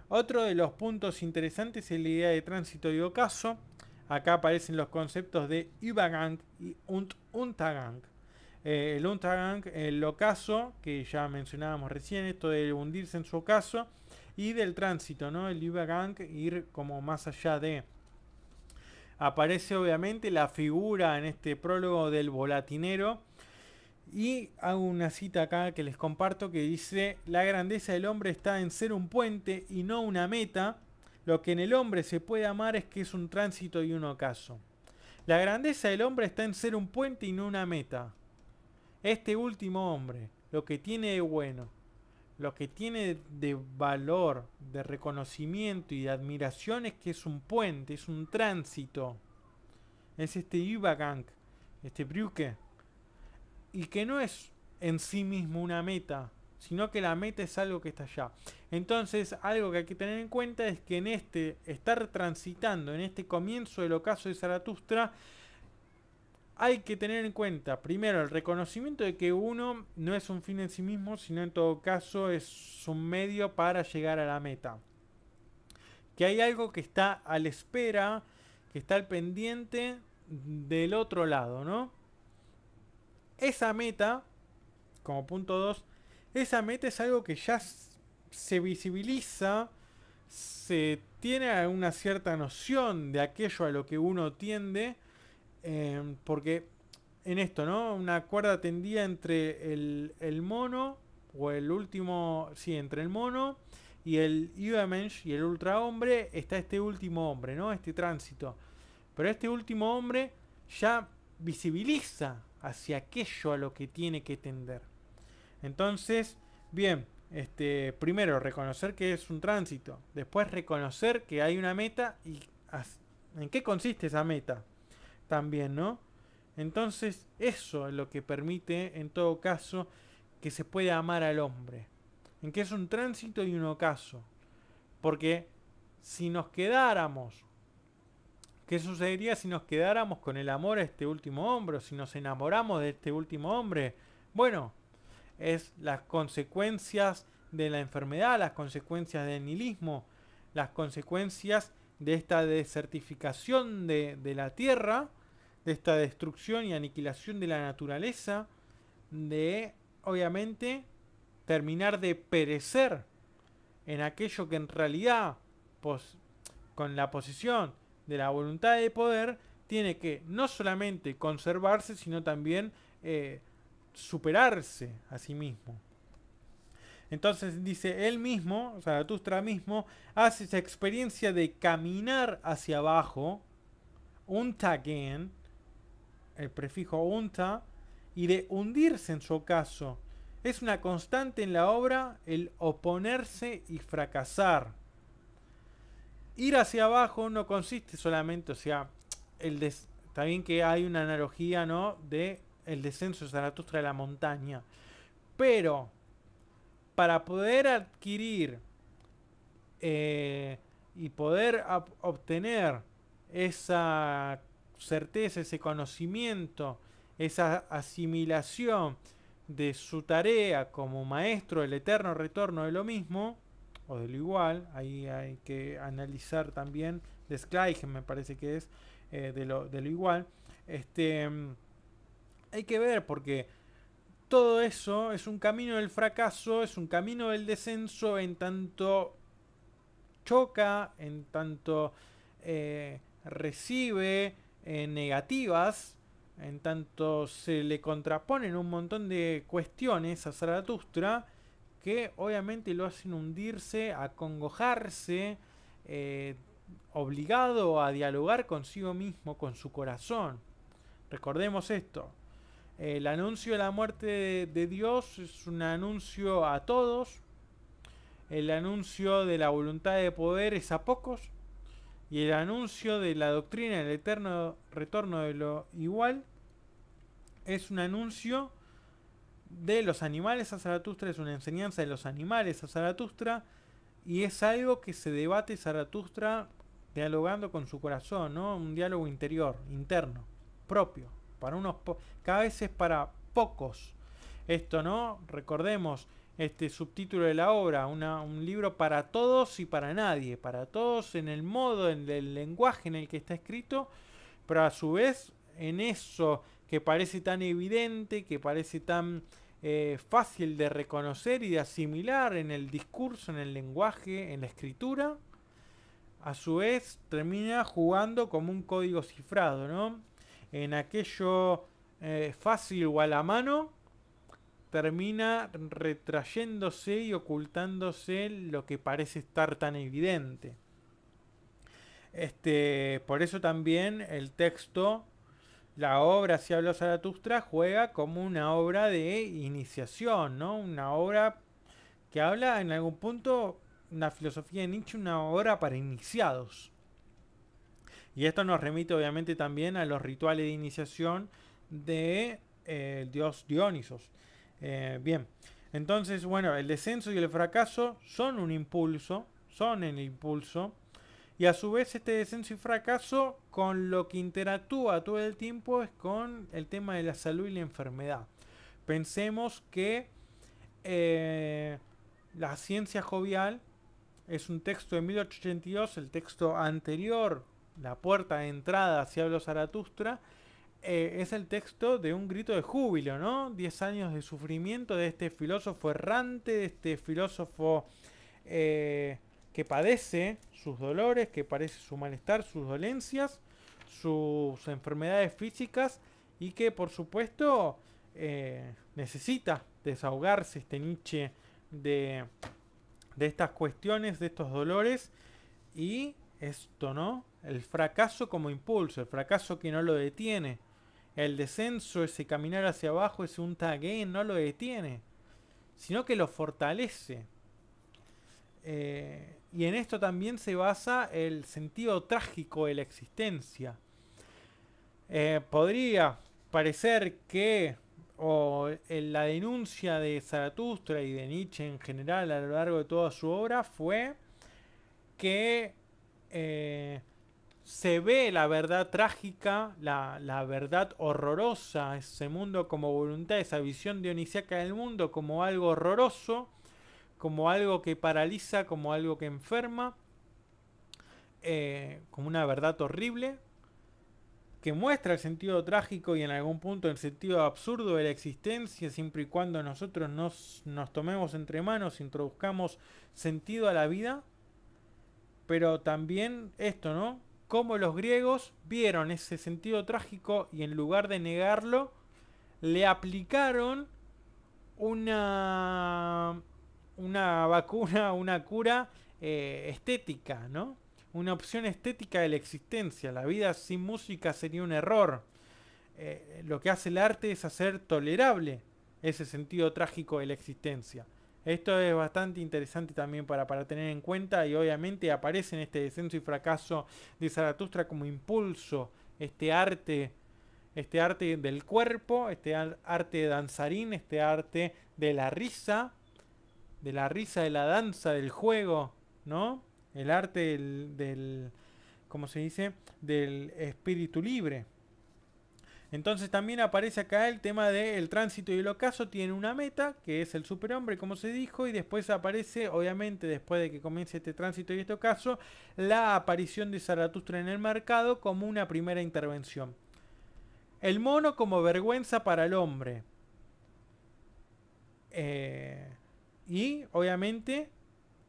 Otro de los puntos interesantes es la idea de tránsito y ocaso. Acá aparecen los conceptos de Übergang y Untergang. El Untergang, el ocaso, que ya mencionábamos recién, esto de hundirse en su ocaso, y del tránsito, ¿no? El Übergang, ir como más allá de. Aparece obviamente la figura en este prólogo del volatinero. Y hago una cita acá que les comparto que dice: la grandeza del hombre está en ser un puente y no una meta. Lo que en el hombre se puede amar es que es un tránsito y un ocaso. La grandeza del hombre está en ser un puente y no una meta. Este último hombre, lo que tiene de bueno, lo que tiene de valor, de reconocimiento y de admiración es que es un puente, es un tránsito. Es este Übergang, este Brücke. Y que no es en sí mismo una meta, sino que la meta es algo que está allá. Entonces, algo que hay que tener en cuenta es que en estar transitando, en este comienzo del ocaso de Zaratustra, hay que tener en cuenta, primero, el reconocimiento de que uno no es un fin en sí mismo, sino en todo caso es un medio para llegar a la meta. Que hay algo que está a la espera, que está al pendiente del otro lado, ¿no? Esa meta, como punto 2, esa meta es algo que ya se visibiliza, se tiene una cierta noción de aquello a lo que uno tiende, porque en esto, ¿no? Una cuerda tendida entre el mono, o el último, sí, entre el mono y el Übermensch y el ultrahombre, está este último hombre, ¿no? Este tránsito. Pero este último hombre ya visibiliza hacia aquello a lo que tiene que tender. Entonces, bien, primero reconocer que es un tránsito, después reconocer que hay una meta y en qué consiste esa meta también, ¿no? Entonces, eso es lo que permite, en todo caso, que se pueda amar al hombre. En que es un tránsito y un ocaso. Porque si nos quedáramos, ¿qué sucedería si nos quedáramos con el amor a este último hombre? O si nos enamoramos de este último hombre. Bueno, es las consecuencias de la enfermedad, las consecuencias del nihilismo, las consecuencias de esta desertificación de la tierra, de esta destrucción y aniquilación de la naturaleza, de, obviamente, terminar de perecer en aquello que en realidad, con la posición de la voluntad de poder, tiene que no solamente conservarse, sino también superarse a sí mismo. Entonces dice, él mismo, Zaratustra mismo, hace esa experiencia de caminar hacia abajo, Untergehen, el prefijo unta, y de hundirse en su ocaso. Es una constante en la obra el oponerse y fracasar. Ir hacia abajo no consiste solamente, o sea, está bien que hay una analogía, ¿no?, de el descenso de Zaratustra de la montaña, pero para poder adquirir y poder obtener esa certeza, ese conocimiento, esa asimilación de su tarea como maestro del eterno retorno de lo mismo, o de lo igual, ahí hay que analizar también, Desgleichen me parece que es, de lo igual, este, hay que ver porque todo eso es un camino del fracaso, es un camino del descenso en tanto choca, en tanto recibe negativas, en tanto se le contraponen un montón de cuestiones a Zaratustra que obviamente lo hacen hundirse, acongojarse, eh, obligado a dialogar consigo mismo, con su corazón. Recordemos esto. El anuncio de la muerte de Dios es un anuncio a todos. El anuncio de la voluntad de poder es a pocos. Y el anuncio de la doctrina del eterno retorno de lo igual es un anuncio de los animales a Zaratustra, es una enseñanza de los animales a Zaratustra, y es algo que se debate Zaratustra dialogando con su corazón, ¿no? Un diálogo interior, interno, propio, para unos cada vez es para pocos. Esto, ¿no? Recordemos este subtítulo de la obra, un libro para todos y para nadie, para todos en el modo, en el lenguaje en el que está escrito, pero a su vez en eso que parece tan evidente, que parece tan fácil de reconocer y de asimilar en el discurso, en el lenguaje, en la escritura, a su vez termina jugando como un código cifrado, ¿no? En aquello fácil o a la mano, termina retrayéndose y ocultándose lo que parece estar tan evidente. Por eso también el texto, la obra Si habló Zaratustra, juega como una obra de iniciación, ¿no? Una obra que habla en algún punto, una filosofía de Nietzsche, una obra para iniciados. Y esto nos remite obviamente también a los rituales de iniciación de el dios Dionisos. Bien, entonces, bueno, el descenso y el fracaso son un impulso, son el impulso, y a su vez este descenso y fracaso con lo que interactúa todo el tiempo es con el tema de la salud y la enfermedad. Pensemos que la ciencia jovial es un texto de 1882, el texto anterior, la puerta de entrada hacia los Zaratustra, es el texto de un grito de júbilo, ¿no? 10 años de sufrimiento de este filósofo errante, de este filósofo que padece sus dolores, que padece su malestar, sus dolencias, sus enfermedades físicas y que por supuesto necesita desahogarse este Nietzsche de, de estas cuestiones, de estos dolores y esto, ¿no? El fracaso como impulso, el fracaso que no lo detiene. El descenso, ese caminar hacia abajo, ese un again, no lo detiene, sino que lo fortalece. Y en esto también se basa el sentido trágico de la existencia. Podría parecer que o la denuncia de Zaratustra y de Nietzsche en general a lo largo de toda su obra fue que se ve la verdad trágica, la verdad horrorosa, ese mundo como voluntad, esa visión dionisíaca del mundo como algo horroroso, como algo que paraliza, como algo que enferma, como una verdad horrible, que muestra el sentido trágico y en algún punto el sentido absurdo de la existencia, siempre y cuando nosotros nos tomemos entre manos, introduzcamos sentido a la vida, pero también esto, ¿no? Cómo los griegos vieron ese sentido trágico y en lugar de negarlo, le aplicaron una vacuna, una cura estética, ¿no? Una opción estética de la existencia. La vida sin música sería un error. Lo que hace el arte es hacer tolerable ese sentido trágico de la existencia. Esto es bastante interesante también para tener en cuenta y obviamente aparece en este descenso y fracaso de Zaratustra como impulso, este arte del cuerpo, este arte danzarín, este arte de la risa, de la danza, del juego, ¿no? El arte ¿cómo se dice? Del espíritu libre. Entonces también aparece acá el tema del tránsito y el ocaso. Tiene una meta, que es el superhombre, como se dijo, y después aparece, obviamente, después de que comience este tránsito y este ocaso, la aparición de Zaratustra en el mercado como una primera intervención. El mono como vergüenza para el hombre. Eh, y, obviamente,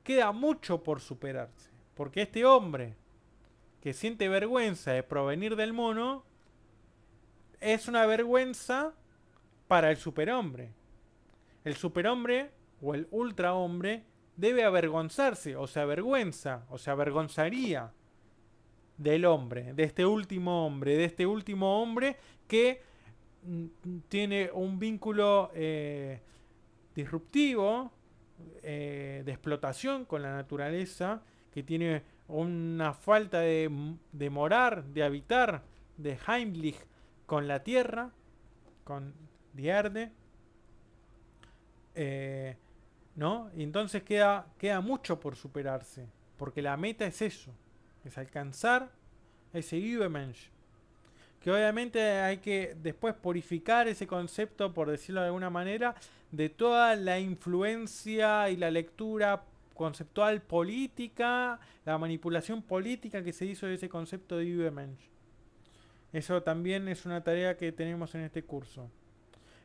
queda mucho por superarse. Porque este hombre que siente vergüenza de provenir del mono es una vergüenza para el superhombre. El superhombre o el ultrahombre debe avergonzarse o se avergüenza o se avergonzaría del hombre, de este último hombre que tiene un vínculo disruptivo, de explotación con la naturaleza, que tiene una falta de morar, de habitar, de Heimlich con la tierra, con Dierde, eh, ¿no? Y entonces queda mucho por superarse, porque la meta es eso, es alcanzar ese Übermensch, que obviamente hay que después purificar ese concepto, por decirlo de alguna manera, de toda la influencia y la lectura conceptual política, la manipulación política que se hizo de ese concepto de Übermensch. Eso también es una tarea que tenemos en este curso.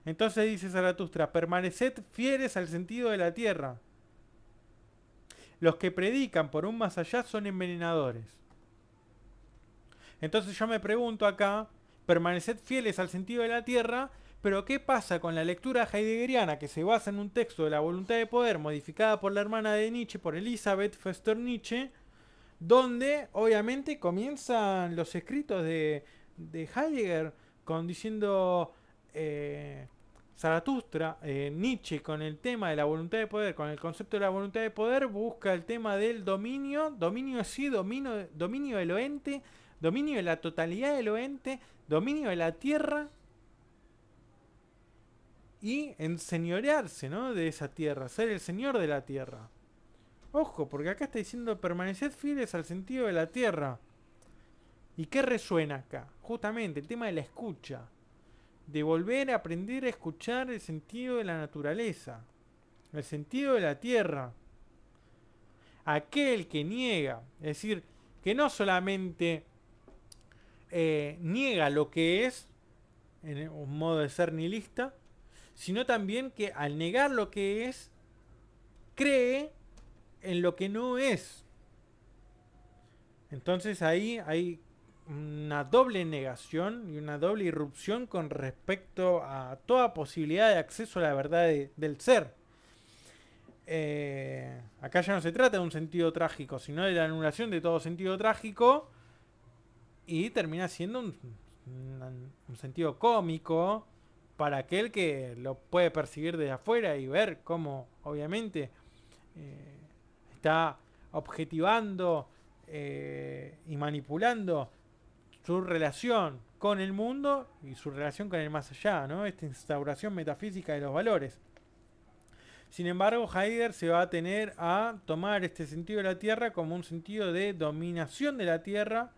Entonces dice Zaratustra, permaneced fieles al sentido de la tierra. Los que predican por un más allá son envenenadores. Entonces yo me pregunto acá, permaneced fieles al sentido de la tierra, pero ¿qué pasa con la lectura heideggeriana que se basa en un texto de la voluntad de poder modificada por la hermana de Nietzsche, por Elisabeth Foster Nietzsche, donde obviamente comienzan los escritos de Heidegger con diciendo Zaratustra, Nietzsche con el tema de la voluntad de poder, con el concepto de la voluntad de poder, busca el tema del dominio, dominio sí, dominio del oente, dominio de la totalidad del oente, dominio de la tierra y enseñorearse, ¿no?, de esa tierra, ser el señor de la tierra. Ojo, porque acá está diciendo permaneced fieles al sentido de la tierra. ¿Y qué resuena acá? Justamente el tema de la escucha. De volver a aprender a escuchar el sentido de la naturaleza. El sentido de la tierra. Aquel que niega, es decir, que no solamente niega lo que es, en un modo de ser nihilista, sino también que al negar lo que es, cree en lo que no es. Entonces ahí hay una doble negación y una doble irrupción con respecto a toda posibilidad de acceso a la verdad del ser. Acá ya no se trata de un sentido trágico, sino de la anulación de todo sentido trágico, y termina siendo un sentido cómico para aquel que lo puede percibir desde afuera y ver cómo obviamente está objetivando y manipulando su relación con el mundo y su relación con el más allá, ¿no? Esta instauración metafísica de los valores. Sin embargo, Heidegger se va a tener a tomar este sentido de la tierra como un sentido de dominación de la tierra,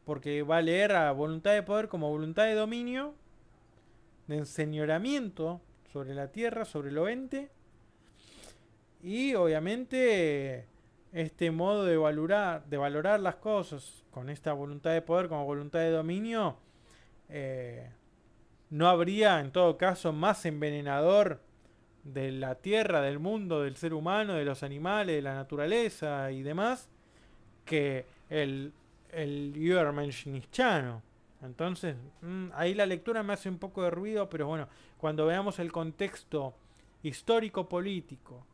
porque va a leer a voluntad de poder como voluntad de dominio, de enseñoramiento sobre la tierra, sobre lo ente, y obviamente este modo de valorar las cosas con esta voluntad de poder como voluntad de dominio, no habría en todo caso más envenenador de la tierra, del mundo, del ser humano, de los animales, de la naturaleza y demás, que el Übermensch nietzscheano. Entonces, ahí la lectura me hace un poco de ruido, pero bueno, cuando veamos el contexto histórico-político,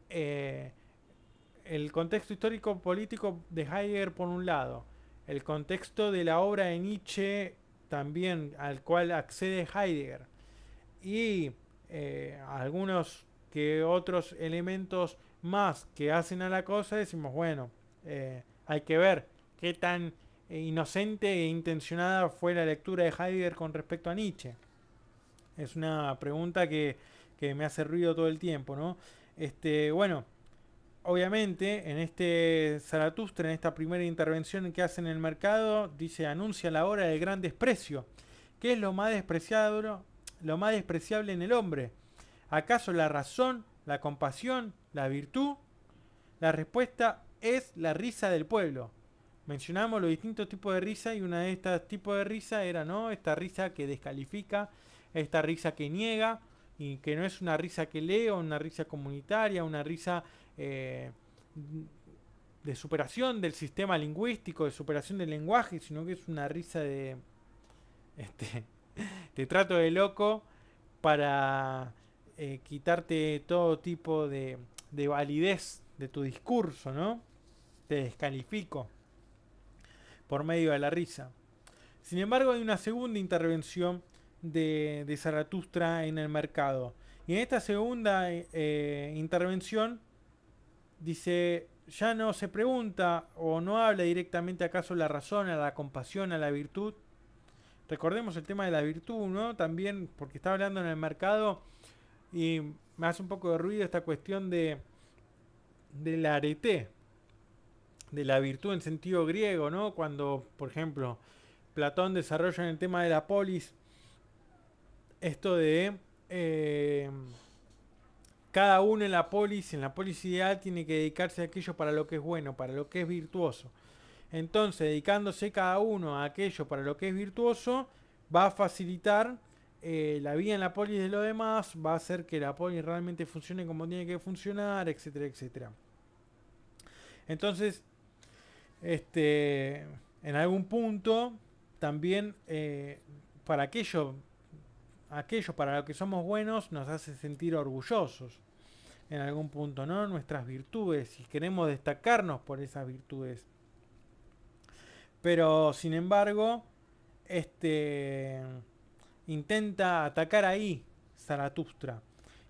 el contexto histórico-político de Heidegger por un lado, el contexto de la obra de Nietzsche también al cual accede Heidegger, y algunos que otros elementos más que hacen a la cosa, decimos, bueno, hay que ver qué tan inocente e intencionada fue la lectura de Heidegger con respecto a Nietzsche. Es una pregunta que me hace ruido todo el tiempo, ¿no? Bueno, obviamente en este Zaratustra, en esta primera intervención que hace en el mercado, dice, anuncia la hora del gran desprecio, ¿Qué es lo más despreciable en el hombre? ¿Acaso la razón, la compasión, la virtud? La respuesta es la risa del pueblo. Mencionamos los distintos tipos de risa y una de estos tipos de risa era, ¿no?, esta risa que descalifica, esta risa que niega y que no es una risa que lee o una risa comunitaria, una risa eh, de superación del sistema lingüístico, de superación del lenguaje, sino que es una risa de este, te trato de loco para quitarte todo tipo de validez de tu discurso, ¿no? Te descalifico por medio de la risa. Sin embargo, hay una segunda intervención de Zaratustra en el mercado. Y en esta segunda intervención dice, ya no se pregunta o no habla directamente acaso la razón, a la compasión, a la virtud. Recordemos el tema de la virtud, ¿no? También, porque está hablando en el mercado y me hace un poco de ruido esta cuestión del arete, de la virtud en sentido griego, ¿no? Cuando, por ejemplo, Platón desarrolla en el tema de la polis esto de cada uno en la polis ideal tiene que dedicarse a aquello para lo que es bueno, para lo que es virtuoso. Entonces, dedicándose cada uno a aquello para lo que es virtuoso, va a facilitar la vida en la polis de los demás, va a hacer que la polis realmente funcione como tiene que funcionar, etcétera, etcétera. Entonces, en algún punto, también para aquello para lo que somos buenos nos hace sentir orgullosos en algún punto, ¿no? Nuestras virtudes y queremos destacarnos por esas virtudes. Pero sin embargo, intenta atacar ahí Zaratustra.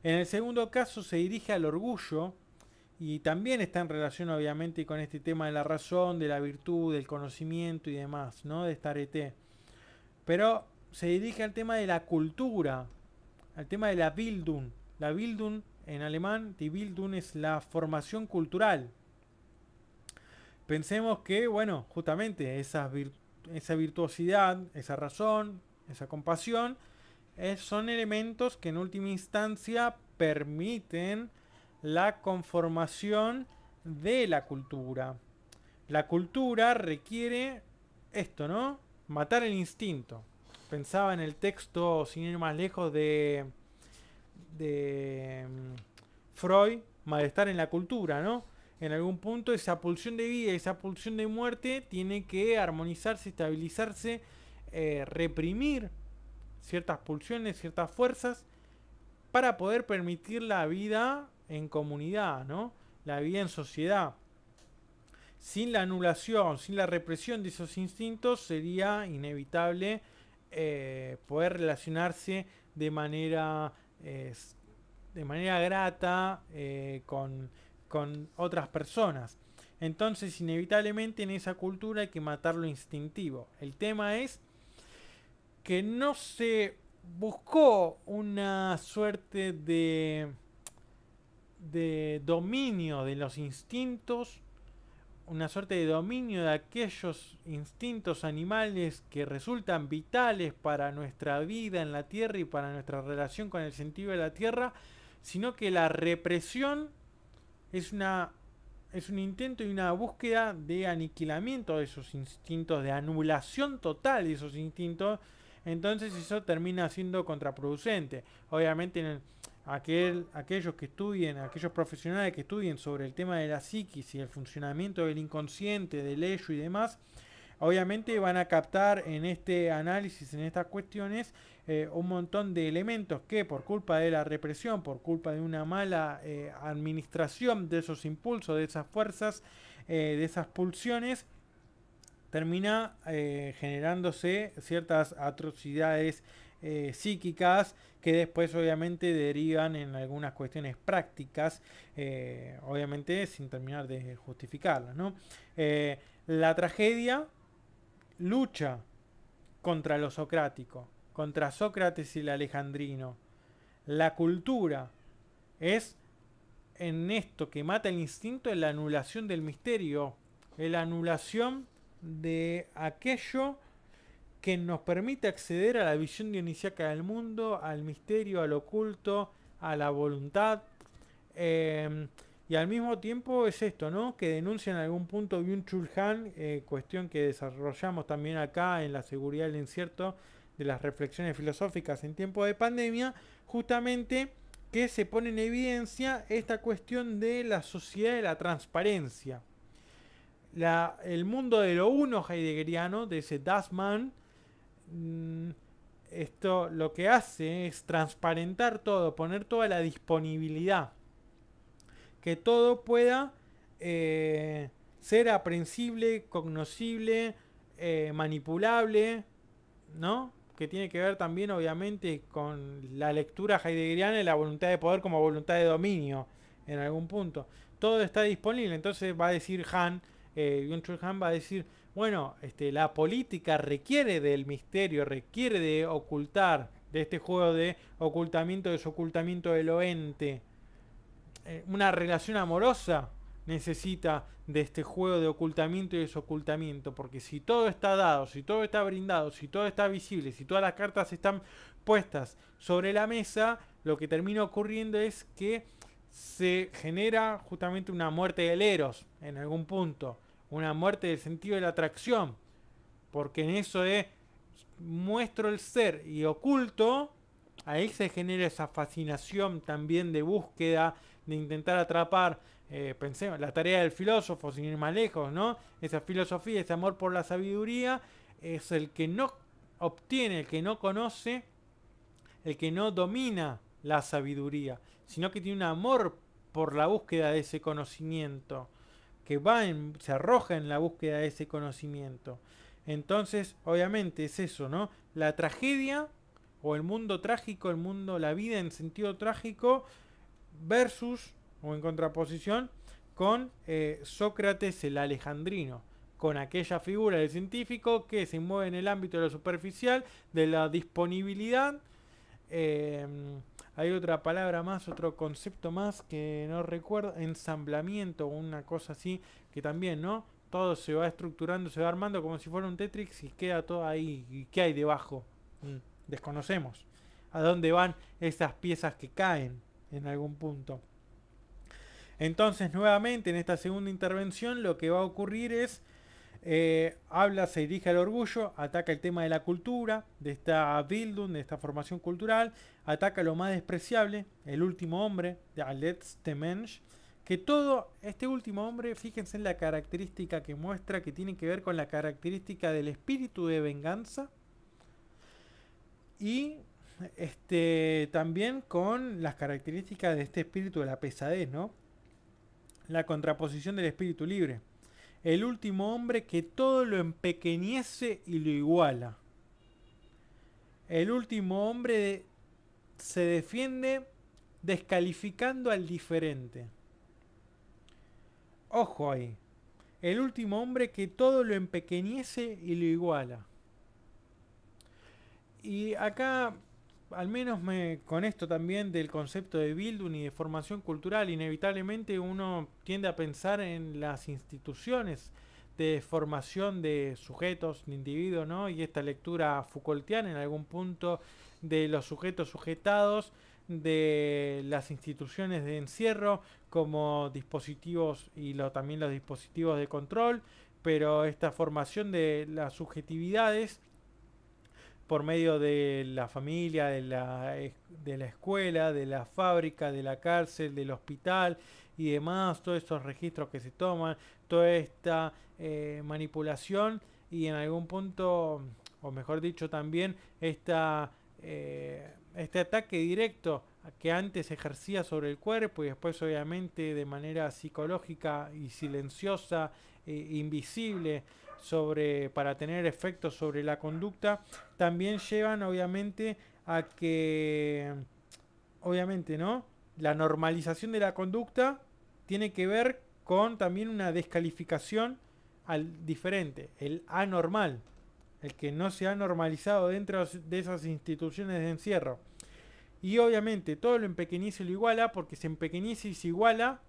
En el segundo caso se dirige al orgullo y también está en relación obviamente con este tema de la razón, de la virtud, del conocimiento y demás, ¿no? De esta arete. Pero se dirige al tema de la cultura, al tema de la Bildung. La Bildung en alemán, die Bildung es la formación cultural. Pensemos que, bueno, justamente esa virtuosidad, esa razón, esa compasión, son elementos que en última instancia permiten la conformación de la cultura. La cultura requiere esto, ¿no? Matar el instinto. Pensaba en el texto, sin ir más lejos, de Freud, Malestar en la cultura, ¿no? En algún punto esa pulsión de vida y esa pulsión de muerte tiene que armonizarse, estabilizarse, reprimir ciertas pulsiones, ciertas fuerzas para poder permitir la vida en comunidad, ¿no? La vida en sociedad. Sin la anulación, sin la represión de esos instintos sería inevitable poder relacionarse de manera grata con otras personas. Entonces, inevitablemente en esa cultura hay que matar lo instintivo. El tema es que no se buscó una suerte de dominio de los instintos, una suerte de dominio de aquellos instintos animales que resultan vitales para nuestra vida en la Tierra y para nuestra relación con el sentido de la Tierra, sino que la represión es un intento y una búsqueda de aniquilamiento de esos instintos, de anulación total de esos instintos. Entonces eso termina siendo contraproducente. Obviamente aquellos que estudien, aquellos profesionales que estudien sobre el tema de la psiquis y el funcionamiento del inconsciente, del ello y demás, obviamente van a captar en este análisis, en estas cuestiones, un montón de elementos que por culpa de la represión, por culpa de una mala administración de esos impulsos, de esas fuerzas, de esas pulsiones, termina generándose ciertas atrocidades psíquicas que después obviamente derivan en algunas cuestiones prácticas, obviamente sin terminar de justificarlas, ¿no? La tragedia lucha contra lo socrático, contra Sócrates y el alejandrino. La cultura es en esto que mata el instinto, en la anulación del misterio, en la anulación de aquello que nos permite acceder a la visión dionisíaca del mundo, al misterio, al oculto, a la voluntad. eh, y al mismo tiempo es esto, ¿no? Que denuncia en algún punto Byung-Chul Han, cuestión que desarrollamos también acá en la seguridad del incierto de las reflexiones filosóficas en tiempo de pandemia, justamente que se pone en evidencia esta cuestión de la sociedad de la transparencia. El mundo de lo uno heideggeriano, de ese Das Man, mm, esto lo que hace es transparentar todo, poner toda la disponibilidad, que todo pueda ser aprehensible, cognoscible, manipulable, ¿no? Que tiene que ver también obviamente con la lectura heideggeriana y la voluntad de poder como voluntad de dominio en algún punto. Todo está disponible, entonces va a decir Han, Byung-Chul Han va a decir, bueno, la política requiere del misterio, requiere de ocultar, de este juego de ocultamiento, desocultamiento de lo ente. Una relación amorosa necesita de este juego de ocultamiento y desocultamiento, porque si todo está dado, si todo está brindado, si todo está visible, si todas las cartas están puestas sobre la mesa, lo que termina ocurriendo es que se genera justamente una muerte del eros en algún punto, una muerte del sentido de la atracción, porque en eso de muestro el ser y oculto, ahí se genera esa fascinación también de búsqueda, de intentar atrapar, pensemos, la tarea del filósofo, sin ir más lejos, ¿no? Esa filosofía, ese amor por la sabiduría, es el que no obtiene, el que no conoce, el que no domina la sabiduría, sino que tiene un amor por la búsqueda de ese conocimiento, que se arroja en la búsqueda de ese conocimiento. Entonces, obviamente es eso, ¿no? La tragedia o el mundo trágico, el mundo, la vida en sentido trágico versus o en contraposición con Sócrates el alejandrino, con aquella figura del científico que se mueve en el ámbito de lo superficial, de la disponibilidad. eh, Hay otra palabra más, otro concepto más que no recuerdo, ensamblamiento o una cosa así, que también, ¿no? Todo se va estructurando, se va armando como si fuera un Tetris y queda todo ahí. ¿Y qué hay debajo? Desconocemos. ¿A dónde van esas piezas que caen en algún punto? Entonces, nuevamente, en esta segunda intervención, lo que va a ocurrir es se dirige al orgullo, ataca el tema de la cultura, de esta Bildung, de esta formación cultural, ataca lo más despreciable, el último hombre, de letzte Mensch, que todo este último hombre, fíjense en la característica que muestra, que tiene que ver con la característica del espíritu de venganza y también con las características de este espíritu de la pesadez, ¿no? La contraposición del espíritu libre. El último hombre que todo lo empequeñece y lo iguala. El último hombre se defiende descalificando al diferente. Ojo ahí. El último hombre que todo lo empequeñece y lo iguala. Y acá, al menos con esto también del concepto de Bildung y de formación cultural, inevitablemente uno tiende a pensar en las instituciones de formación de sujetos, de individuos, ¿no? Y esta lectura Foucaultiana en algún punto de los sujetos sujetados, de las instituciones de encierro como dispositivos y también los dispositivos de control, pero esta formación de las subjetividades por medio de la familia, de la escuela, de la fábrica, de la cárcel, del hospital y demás, todos estos registros que se toman, toda esta manipulación y en algún punto, o mejor dicho también, este ataque directo que antes ejercía sobre el cuerpo y después obviamente de manera psicológica y silenciosa, invisible, para tener efectos sobre la conducta, también llevan obviamente a que, obviamente, ¿no? La normalización de la conducta tiene que ver con también una descalificación al diferente, el anormal, el que no se ha normalizado dentro de esas instituciones de encierro. Y obviamente todo lo empequeñece y lo iguala, porque se empequeñece y se iguala,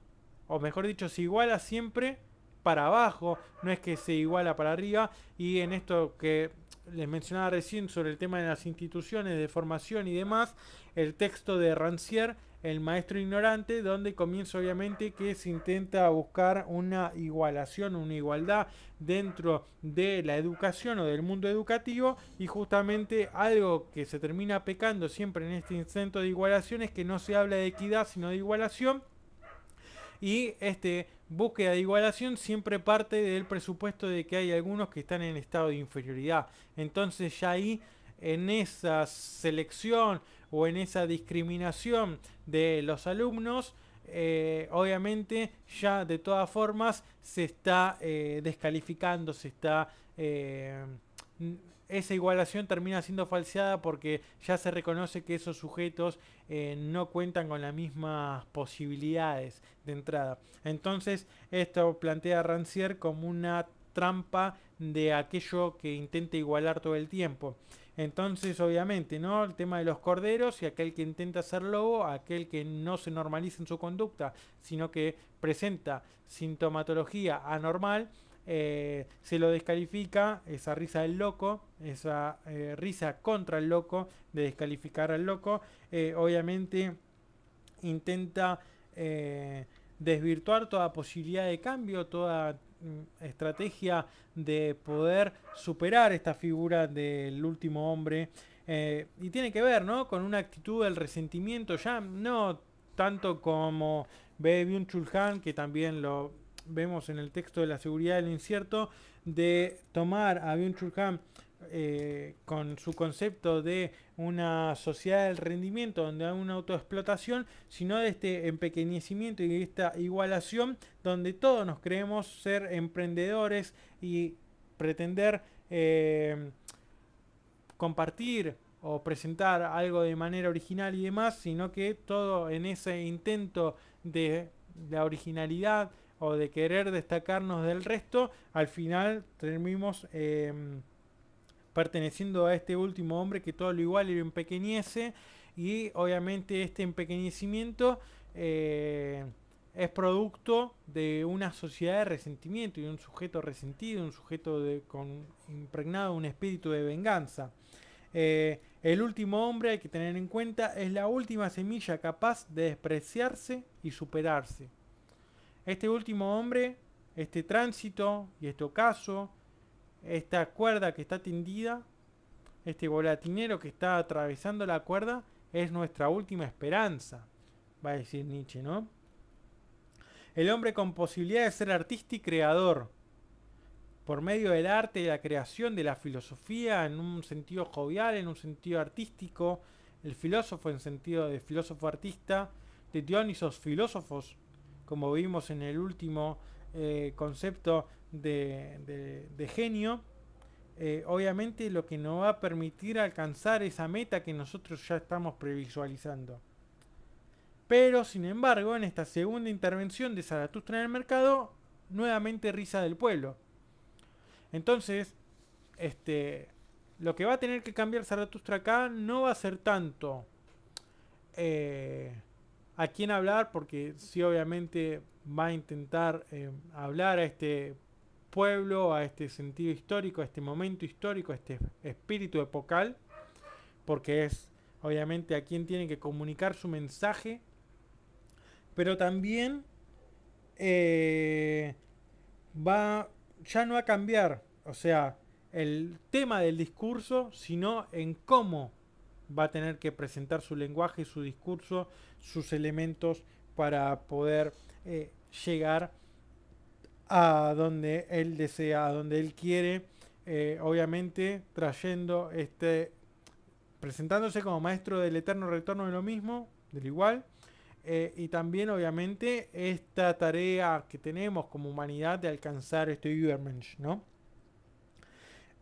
o mejor dicho, se iguala siempre para abajo, no es que se iguala para arriba. Y en esto que les mencionaba recién sobre el tema de las instituciones de formación y demás, el texto de Rancière, El maestro ignorante, donde comienza obviamente que se intenta buscar una igualación, una igualdad dentro de la educación o del mundo educativo, y justamente algo que se termina pecando siempre en este intento de igualación es que no se habla de equidad sino de igualación, y búsqueda de igualación siempre parte del presupuesto de que hay algunos que están en estado de inferioridad. Entonces ya ahí, en esa selección o en esa discriminación de los alumnos, obviamente ya de todas formas se está descalificando, se está esa igualación termina siendo falseada porque ya se reconoce que esos sujetos no cuentan con las mismas posibilidades de entrada. Entonces esto plantea a Rancière como una trampa de aquello que intenta igualar todo el tiempo. Entonces, obviamente, ¿no? El tema de los corderos y aquel que intenta ser lobo, aquel que no se normaliza en su conducta, sino que presenta sintomatología anormal, se lo descalifica, esa risa del loco, esa risa contra el loco, de descalificar al loco, obviamente intenta desvirtuar toda posibilidad de cambio, toda estrategia de poder superar esta figura del último hombre, y tiene que ver, ¿no?, con una actitud del resentimiento, ya no tanto como ve Byung-Chul Han, que también lo vemos en el texto de La seguridad del incierto, de tomar a Byung-Chul Han con su concepto de una sociedad del rendimiento donde hay una autoexplotación, sino de este empequeñecimiento y de esta igualación donde todos nos creemos ser emprendedores y pretender compartir o presentar algo de manera original y demás, sino que todo en ese intento de la originalidad o de querer destacarnos del resto, al final terminamos perteneciendo a este último hombre que todo lo igual y lo empequeñece, y obviamente este empequeñecimiento es producto de una sociedad de resentimiento y de un sujeto resentido, un sujeto impregnado de un espíritu de venganza. El último hombre, hay que tener en cuenta, es la última semilla capaz de despreciarse y superarse. Este último hombre, este tránsito y este ocaso, esta cuerda que está tendida, este volatinero que está atravesando la cuerda, es nuestra última esperanza, va a decir Nietzsche, ¿no? El hombre con posibilidad de ser artista y creador, por medio del arte, de la creación, de la filosofía, en un sentido jovial, en un sentido artístico, el filósofo en sentido de filósofo artista, de Dionisos filósofos, como vimos en el último concepto de genio, obviamente lo que nos va a permitir alcanzar esa meta que nosotros ya estamos previsualizando. Pero, sin embargo, en esta segunda intervención de Zaratustra en el mercado, nuevamente risa del pueblo. Entonces, lo que va a tener que cambiar Zaratustra acá no va a ser tanto a quién hablar, porque sí, obviamente va a intentar hablar a este pueblo, a este sentido histórico, a este momento histórico, a este espíritu epocal, porque es obviamente a quien tiene que comunicar su mensaje, pero también va ya no a cambiar, o sea, el tema del discurso, sino en cómo va a tener que presentar su lenguaje, su discurso, sus elementos para poder llegar a donde él desea, a donde él quiere, obviamente trayendo presentándose como maestro del eterno retorno de lo mismo, del igual, y también obviamente esta tarea que tenemos como humanidad de alcanzar este Übermensch, ¿no?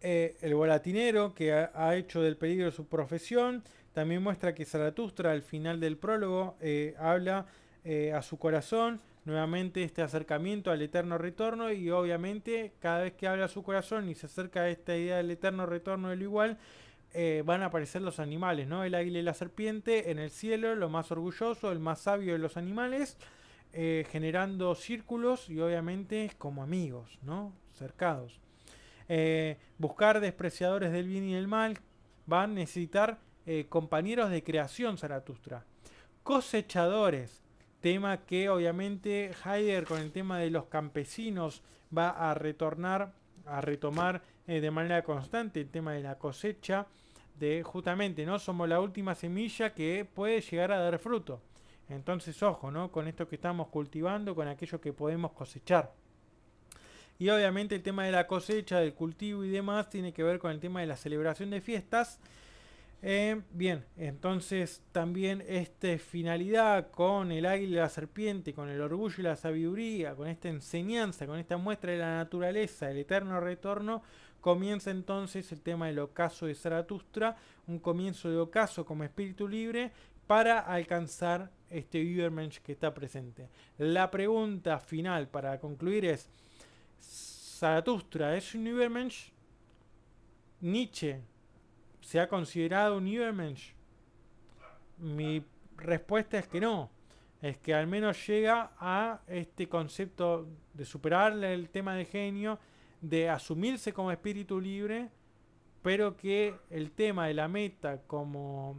El volatinero, que ha hecho del peligro su profesión, también muestra que Zaratustra al final del prólogo habla a su corazón, nuevamente este acercamiento al eterno retorno, y obviamente cada vez que habla a su corazón y se acerca a esta idea del eterno retorno del igual, van a aparecer los animales, ¿no? El águila y la serpiente en el cielo, lo más orgulloso, el más sabio de los animales, generando círculos y obviamente como amigos, ¿no? Cercados. buscar despreciadores del bien y del mal, va a necesitar compañeros de creación Zaratustra. Cosechadores, tema que obviamente Heidegger con el tema de los campesinos va a retomar de manera constante el tema de la cosecha, de justamente, ¿no? Somos la última semilla que puede llegar a dar fruto. Entonces, ojo, ¿no? Con esto que estamos cultivando, con aquello que podemos cosechar. Y obviamente el tema de la cosecha, del cultivo y demás tiene que ver con el tema de la celebración de fiestas. Bien, entonces también esta finalidad con el águila y la serpiente, con el orgullo y la sabiduría, con esta enseñanza, con esta muestra de la naturaleza, el eterno retorno, comienza entonces el tema del ocaso de Zaratustra, un comienzo de ocaso como espíritu libre para alcanzar este Übermensch que está presente. La pregunta final para concluir es, ¿Zaratustra es un Übermensch? Nietzsche ¿se ha considerado un Übermensch? Mi respuesta es que no. Es que al menos llega a este concepto de superar el tema de genio, de asumirse como espíritu libre, pero que el tema de la meta como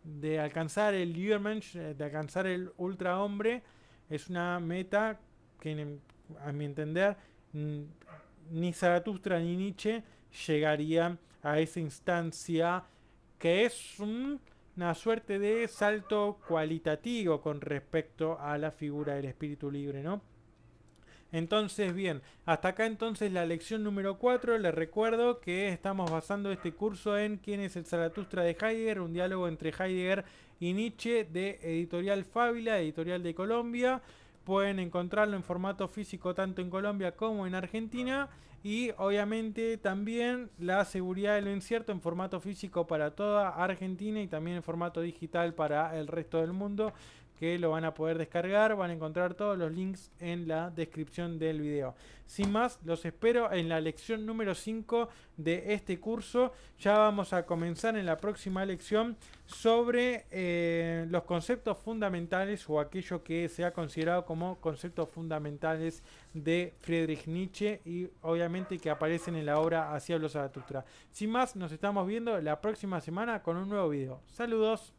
de alcanzar el Übermensch, de alcanzar el ultra hombre, es una meta que a mi entender ni Zaratustra ni Nietzsche llegarían a esa instancia que es una suerte de salto cualitativo con respecto a la figura del espíritu libre, ¿no? Entonces, bien, hasta acá entonces la lección número 4. Les recuerdo que estamos basando este curso en ¿Quién es el Zaratustra de Heidegger? Un diálogo entre Heidegger y Nietzsche de Editorial Fábila, editorial de Colombia. Pueden encontrarlo en formato físico tanto en Colombia como en Argentina. Y obviamente también la seguridad de lo incierto en formato físico para toda Argentina y también en formato digital para el resto del mundo, que lo van a poder descargar. Van a encontrar todos los links en la descripción del video. Sin más, los espero en la lección número 5 de este curso. Ya vamos a comenzar en la próxima lección sobre los conceptos fundamentales o aquello que se ha considerado como conceptos fundamentales de Friedrich Nietzsche y obviamente que aparecen en la obra Así habló Zaratustra. Sin más, nos estamos viendo la próxima semana con un nuevo video. Saludos.